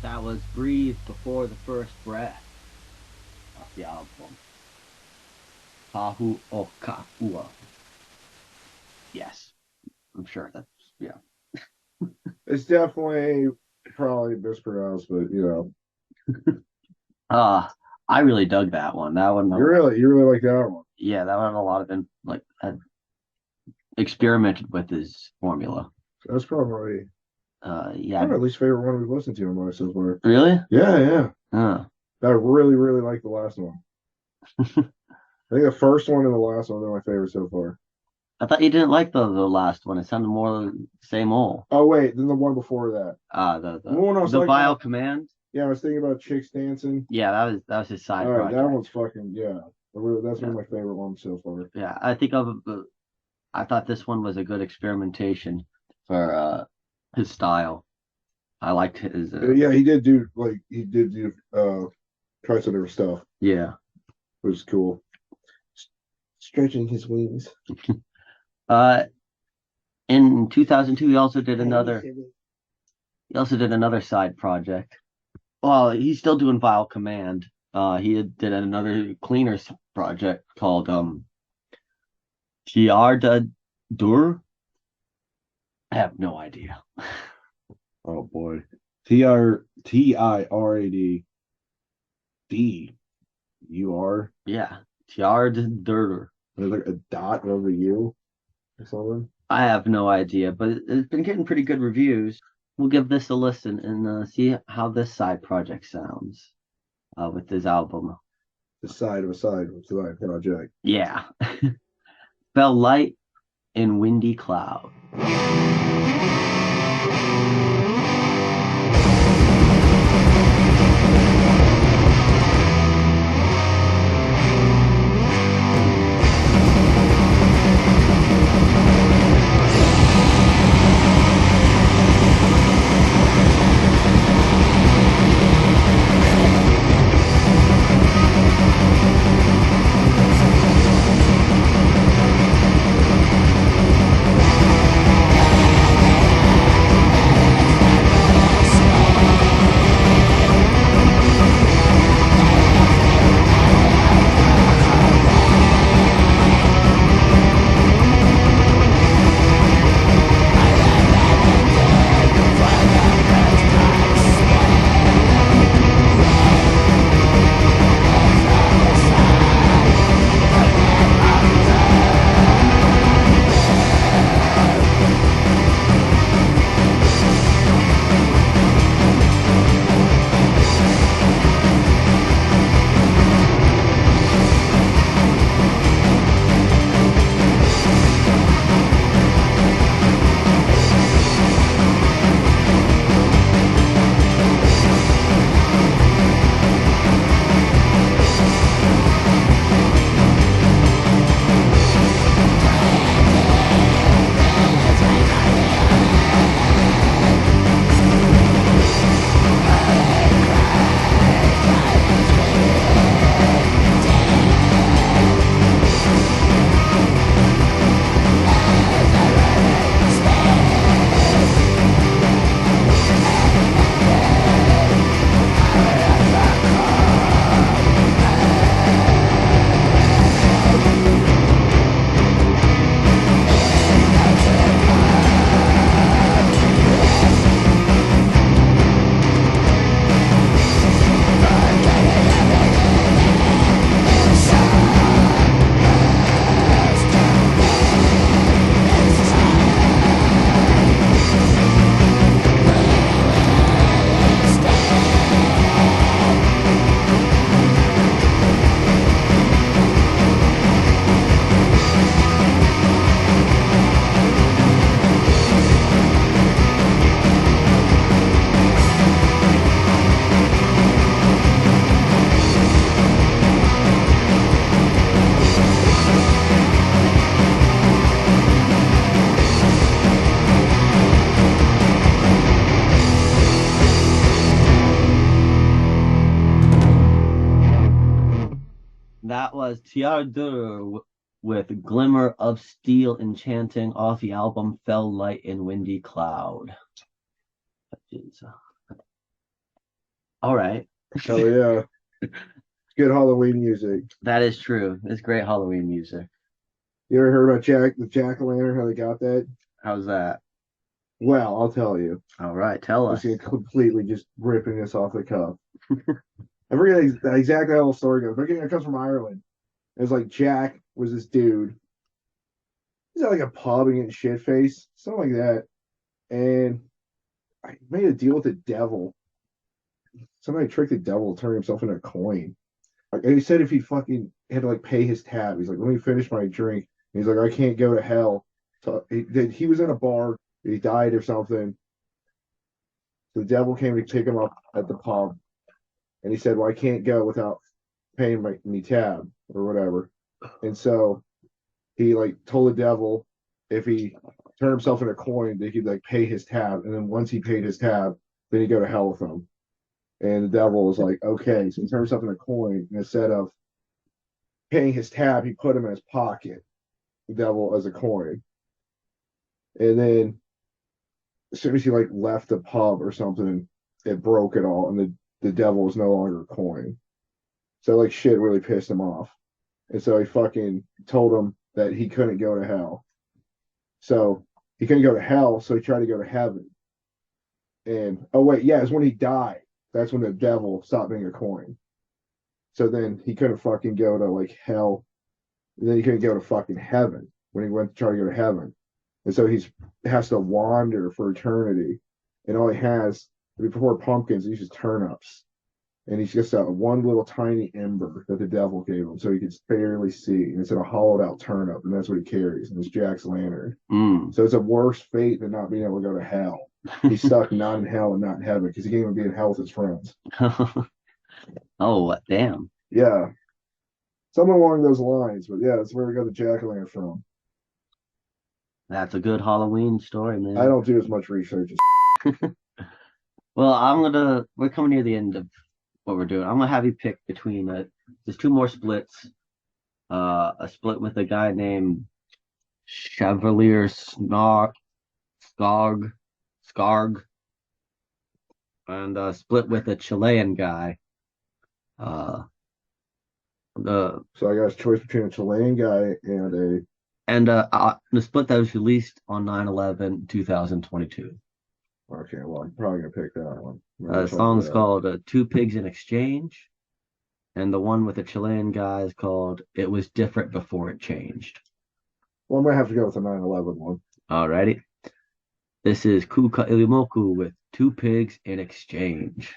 That was Breathe Before the First Breath off the album. Pahu o Ka'ua. Yes, I'm sure that's, yeah. It's definitely probably mispronounced, but I really dug that one. That one, you really like that one. yeah, that one had a lot of had experimented with his formula. That's probably Yeah. my least favorite one we've listened to in live so far. Really? Yeah. Huh. I really like the last one. I think the first one and the last one are my favorite so far. I thought you didn't like the last one. It sounded more same old. Oh wait, then the one before that. The one I was the like, Vile Command. Yeah, I was thinking about chicks dancing. Yeah, that was his side All right, project. that one's fucking That's one of my favorite ones so far. Yeah, I thought this one was a good experimentation for his style. I liked his. Yeah, he did do try some different stuff. Yeah, It was cool. Stretching his wings. In 2002, he also did another. He also did another side project. Well, he's still doing Vile Command. He did another cleaners project called Tírad Dûr. I have no idea. Oh boy. Tirad Dur. Yeah, Tírad Dûr. There's like a dot over you or something. I have no idea, but it's been getting pretty good reviews. We'll give this a listen and see how this side project sounds with this album. The side of a side project. Yeah. Fell light in windy cloud. That was Tírad Dûr with Glimmer of Steel Enchanting off the album Fell Light in Windy Cloud. All right. Oh yeah. Good Halloween music. That is true. It's great Halloween music. You ever heard about the jack-o'-lantern, how they got that? How's that? Well, I'll tell you. All right, tell us. Completely just ripping this off the cuff. I forget exactly how the story goes. But it comes from Ireland. It was like Jack was this dude. He's at like a pub and getting shit faced, something like that. And I made a deal with the devil. Somebody tricked the devil to turn himself into a coin. Like, and he said if he fucking had to like pay his tab, he's like, let me finish my drink. And he's like, I can't go to hell. So he was in a bar, he died or something. So the devil came to pick him up at the pub, and he said, well, I can't go without paying me tab or whatever. And so he like told the devil if he turned himself into a coin, that he'd like pay his tab. And then once he paid his tab, then he'd go to hell with him. And the devil was like, okay. So he turned himself into a coin, and instead of paying his tab, he put him in his pocket, the devil, as a coin. And then as soon as he like left the pub or something, it broke it all, and the devil was no longer a coin. So like shit really pissed him off, and so he fucking told him that he couldn't go to hell. So he couldn't go to hell, so he tried to go to heaven. And oh wait, yeah, it's when he died. That's when the devil stopped being a coin. So then he couldn't fucking go to like hell. And then he couldn't go to fucking heaven when he went to try to go to heaven. And so he's has to wander for eternity. And all he has before pumpkins, he uses turnips. And he's just got one little tiny ember that the devil gave him, so he could barely see. And it's in a hollowed out turnip, and that's what he carries. And it's Jack's lantern. So it's a worse fate than not being able to go to hell. He's stuck not in hell and not in heaven because he can't even be in hell with his friends. Oh, damn. Yeah, something along those lines. But yeah, that's where we got the jack o' lantern from. That's a good Halloween story, man. I don't do as much research as. Well, we're coming near the end of what we're doing. I'm gonna have you pick between there's two more splits. A split with a guy named Chevalier Scarg, and a split with a Chilean guy. Uh, the So I got a choice between a Chilean guy and a. the split that was released on 9/11/2022. Okay, well, I'm probably gonna pick that one. The song's called Two Pigs in Exchange, and the one with the Chilean guy is called It Was Different Before It Changed. Well, I'm gonna have to go with the 9/11 one. Alrighty. This is Kūkā'ilimoku with Two Pigs in Exchange.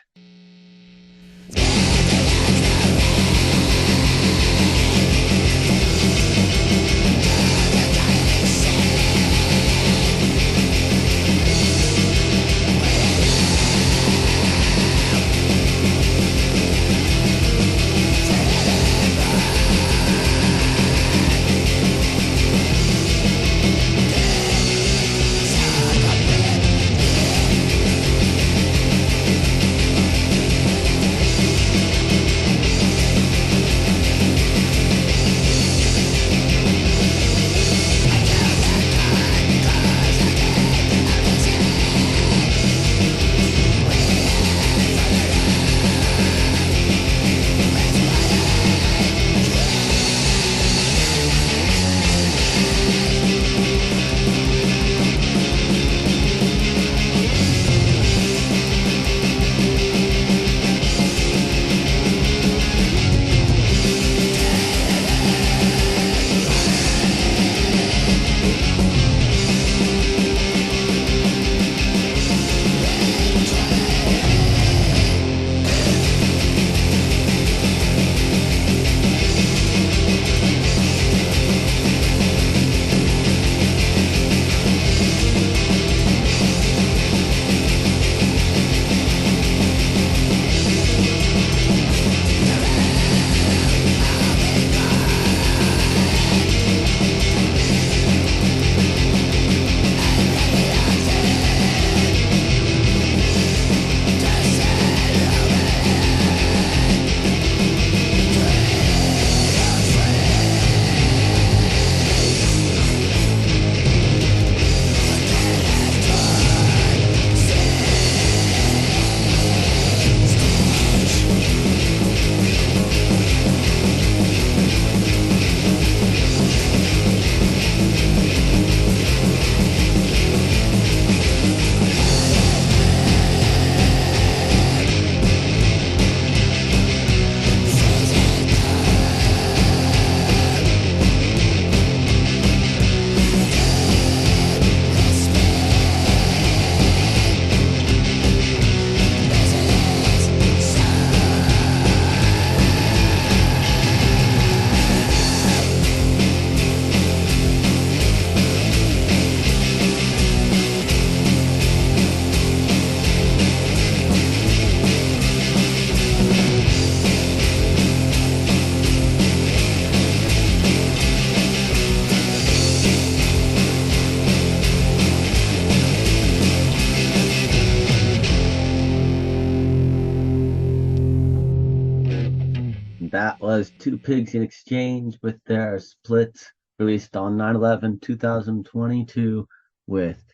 That was Two Pigs in Exchange with their split released on 9/11/2022 with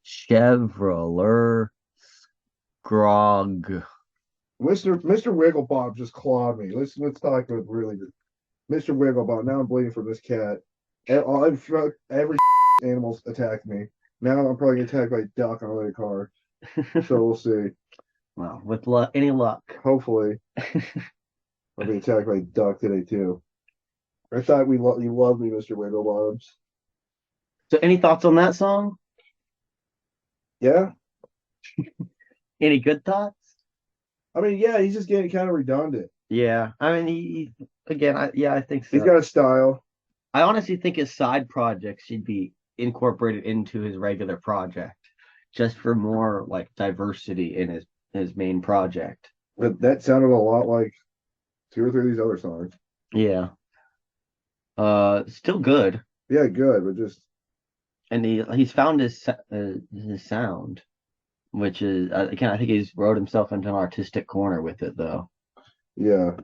Chevrolet Grog. Mr. Wigglebob just clawed me. Let's talk about really Mr. Wigglebob. Now I'm bleeding from this cat. Every animal's attacked me. Now I'm probably attacked by a duck on the way to car. So we'll see. Well, with any luck. Hopefully, I'll be attacked by a duck today too. I thought you loved me, Mr. Wigglebobs. So, any thoughts on that song? Yeah. Any good thoughts? I mean, yeah, he's just getting kind of redundant. Yeah, I mean, he again, I think so. He's got a style. I honestly think his side projects should be incorporated into his regular project, just for more like diversity in his main project. But that sounded a lot like 2 or 3 of these other songs. Yeah. Still good. Yeah, good, but just And he's found his sound, which is again, I think he's wrote himself into an artistic corner with it though. yeah.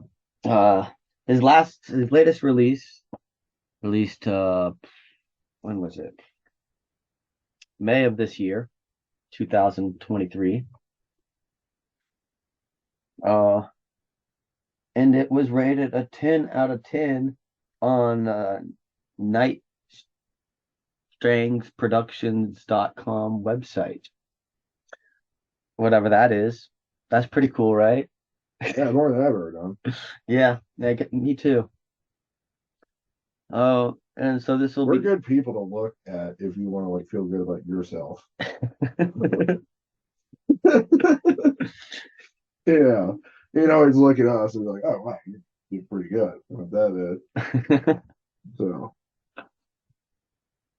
His latest released when was it? May of this year, 2023. And it was rated a 10 out of 10 on nightstrangsproductions.com website. Whatever that is. That's pretty cool, right? Yeah, more than I've ever done. Yeah, me too. Oh, and so this will We're be good people to look at if you want to like feel good about yourself. Yeah. You know, always look at us and be like, oh wow, you're pretty good. What that is. So I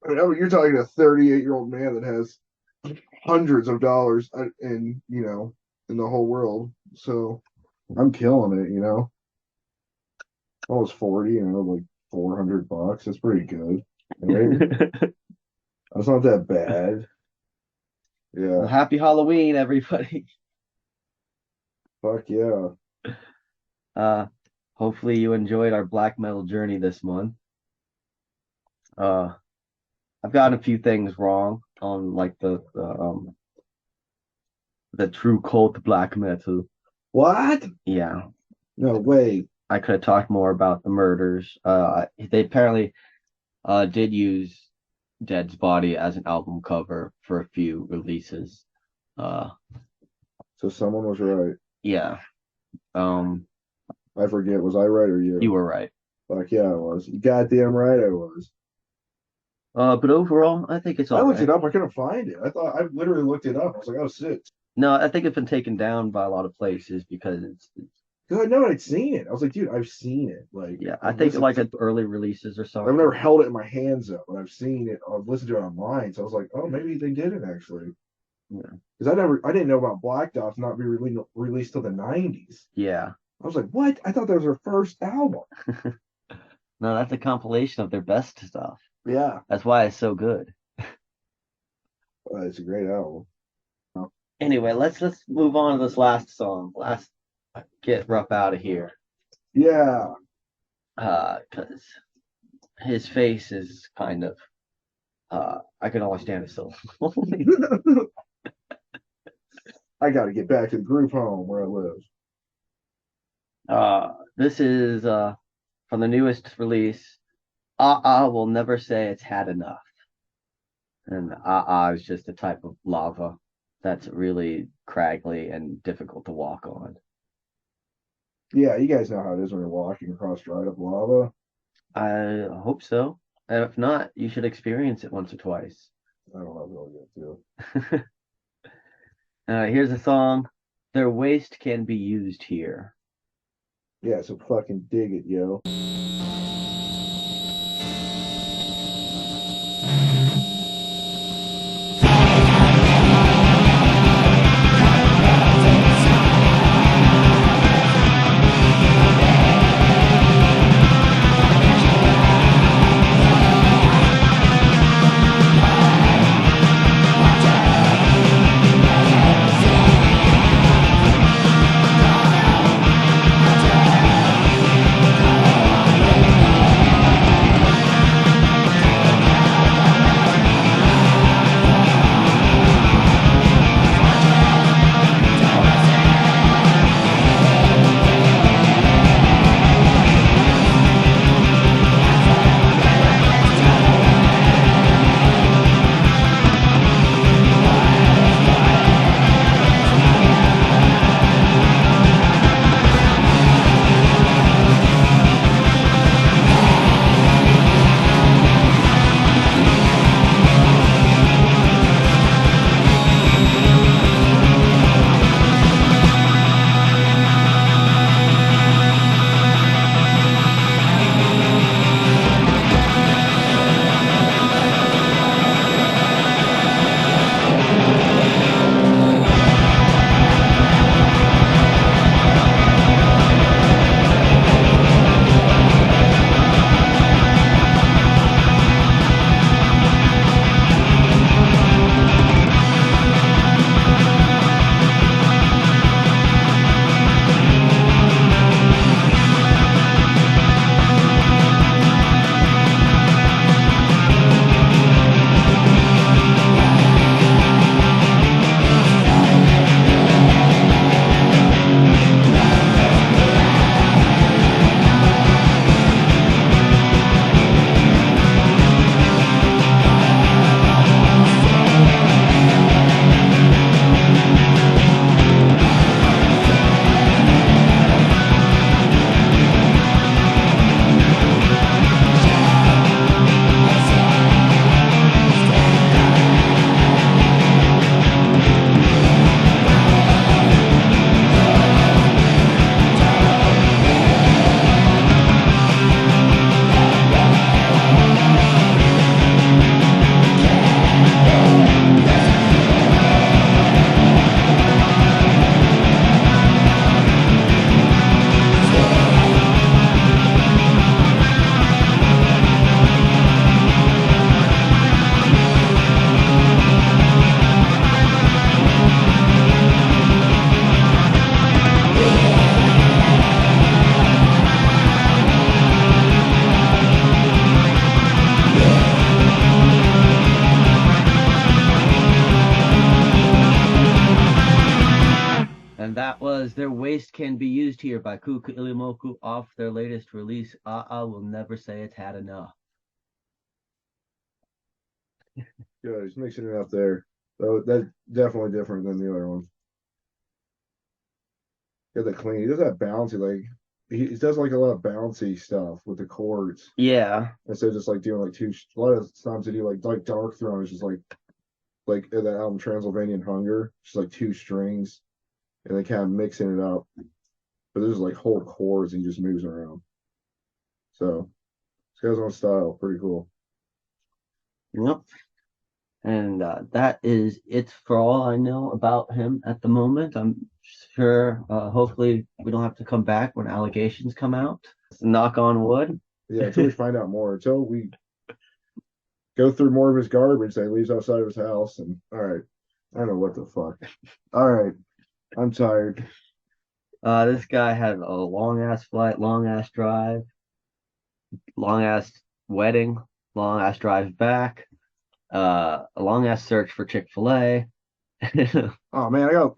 mean, you're talking to a 38-year-old man that has hundreds of dollars in the whole world. So I'm killing it, Almost 40, like $400. That's pretty good. Right? That's not that bad. Yeah. Well, happy Halloween, everybody. Fuck yeah. Hopefully you enjoyed our black metal journey this month. I've gotten a few things wrong on like the true cult black metal. What? Yeah. No way. I could have talked more about the murders. They apparently did use Dead's Body as an album cover for a few releases. So someone was right. Yeah. I forget, was I right or you? You were right. Fuck yeah, I was. You goddamn right I was. But overall, I think it's all I looked right. it up. I couldn't find it. I literally looked it up. I was like, oh, shit. No, I think it's been taken down by a lot of places because it's Because I know I'd seen it. I was like, dude, I've seen it. Like, yeah, I think like at early releases or something. I've never held it in my hands though, but I've seen it. I've listened to it online, so I was like, oh, maybe they did it actually. Yeah. Because I didn't know about Black Dots not be released till the 90s. Yeah. I was like, what? I thought that was their first album. No, that's a compilation of their best stuff. Yeah. That's why it's so good. It's a great album. Anyway, let's move on to this last song. Get Rough out of here. Yeah. Because his face is kind of I can only stand it so long. I got to get back to the group home where I live. This is from the newest release. Will never say it's had enough. And is just a type of lava that's really craggly and difficult to walk on. Yeah, you guys know how it is when you're walking across dried up lava. I hope so. And if not, you should experience it once or twice. I don't know if they'll get to. Here's a song. Their waste can be used here. Yeah, so fucking dig it, yo. that was Their Waste Can Be Used Here by Kūkā'ilimoku off their latest release, Will Never Say It's Had Enough. Yeah, he's mixing it up there. So that's definitely different than the other one. Got the clean. He does that bouncy, like he does like a lot of bouncy stuff with the chords. Yeah. Instead of just like doing like two. A lot of times they do like Dark Throne is just like that album Transylvanian Hunger, just like two strings, and they kind of mixing it up. But there's like whole chords and he just moves around. So this guy's own style, pretty cool. Yep. And that is it for all I know about him at the moment. I'm sure, hopefully, we don't have to come back when allegations come out. Knock on wood. Yeah, until we find out more, until we go through more of his garbage that he leaves outside of his house. And all right, I don't know what the fuck. All right, I'm tired. This guy had a long ass flight, long ass drive, long ass wedding, long ass drive back, a long ass search for Chick-fil-A. Oh man,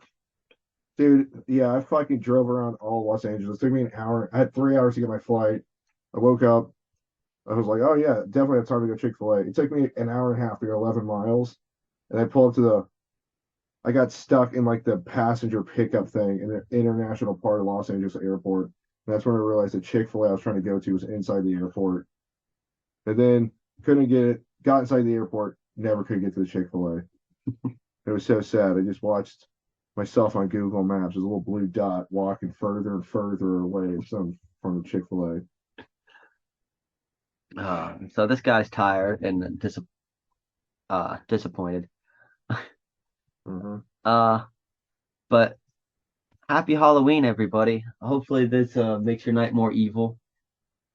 dude. Yeah, I fucking drove around all Los Angeles. It took me an hour. I had 3 hours to get my flight. I woke up. I was like, oh yeah, definitely have time to go Chick-fil-A. It took me an hour and a half to go 11 miles, and I pulled up to the. I got stuck in like the passenger pickup thing in the international part of Los Angeles airport. And that's when I realized the Chick-fil-A I was trying to go to was inside the airport. And then couldn't get it. Got inside the airport. Never could get to the Chick-fil-A. It was so sad. I just watched myself on Google Maps as a little blue dot walking further and further away from the Chick-fil-A. So this guy's tired and disappointed. Mm-hmm. But happy Halloween, everybody. Hopefully this makes your night more evil.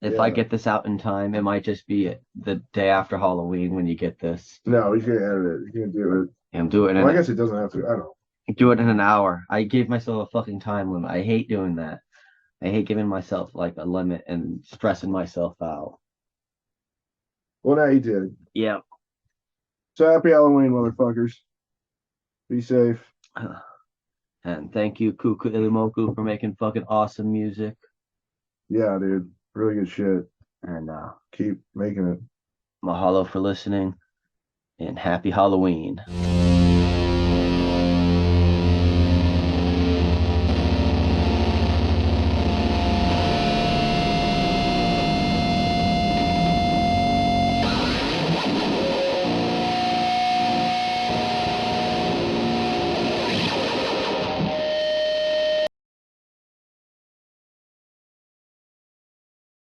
If I Yeah. get this out in time, it might just be the day after Halloween when you get this. No, he's gonna edit it. He's gonna do it. I'm doing Well, I it. guess it doesn't have to. I don't know. Do it in an hour. I gave myself a fucking time limit. I hate doing that. I hate giving myself like a limit and stressing myself out. Well, now he did. Yeah. So happy Halloween, motherfuckers. Be safe. And thank you, Kūkā'ilimoku, for making fucking awesome music. Yeah, dude. Really good shit. And Keep making it. mahalo for listening. And happy Halloween.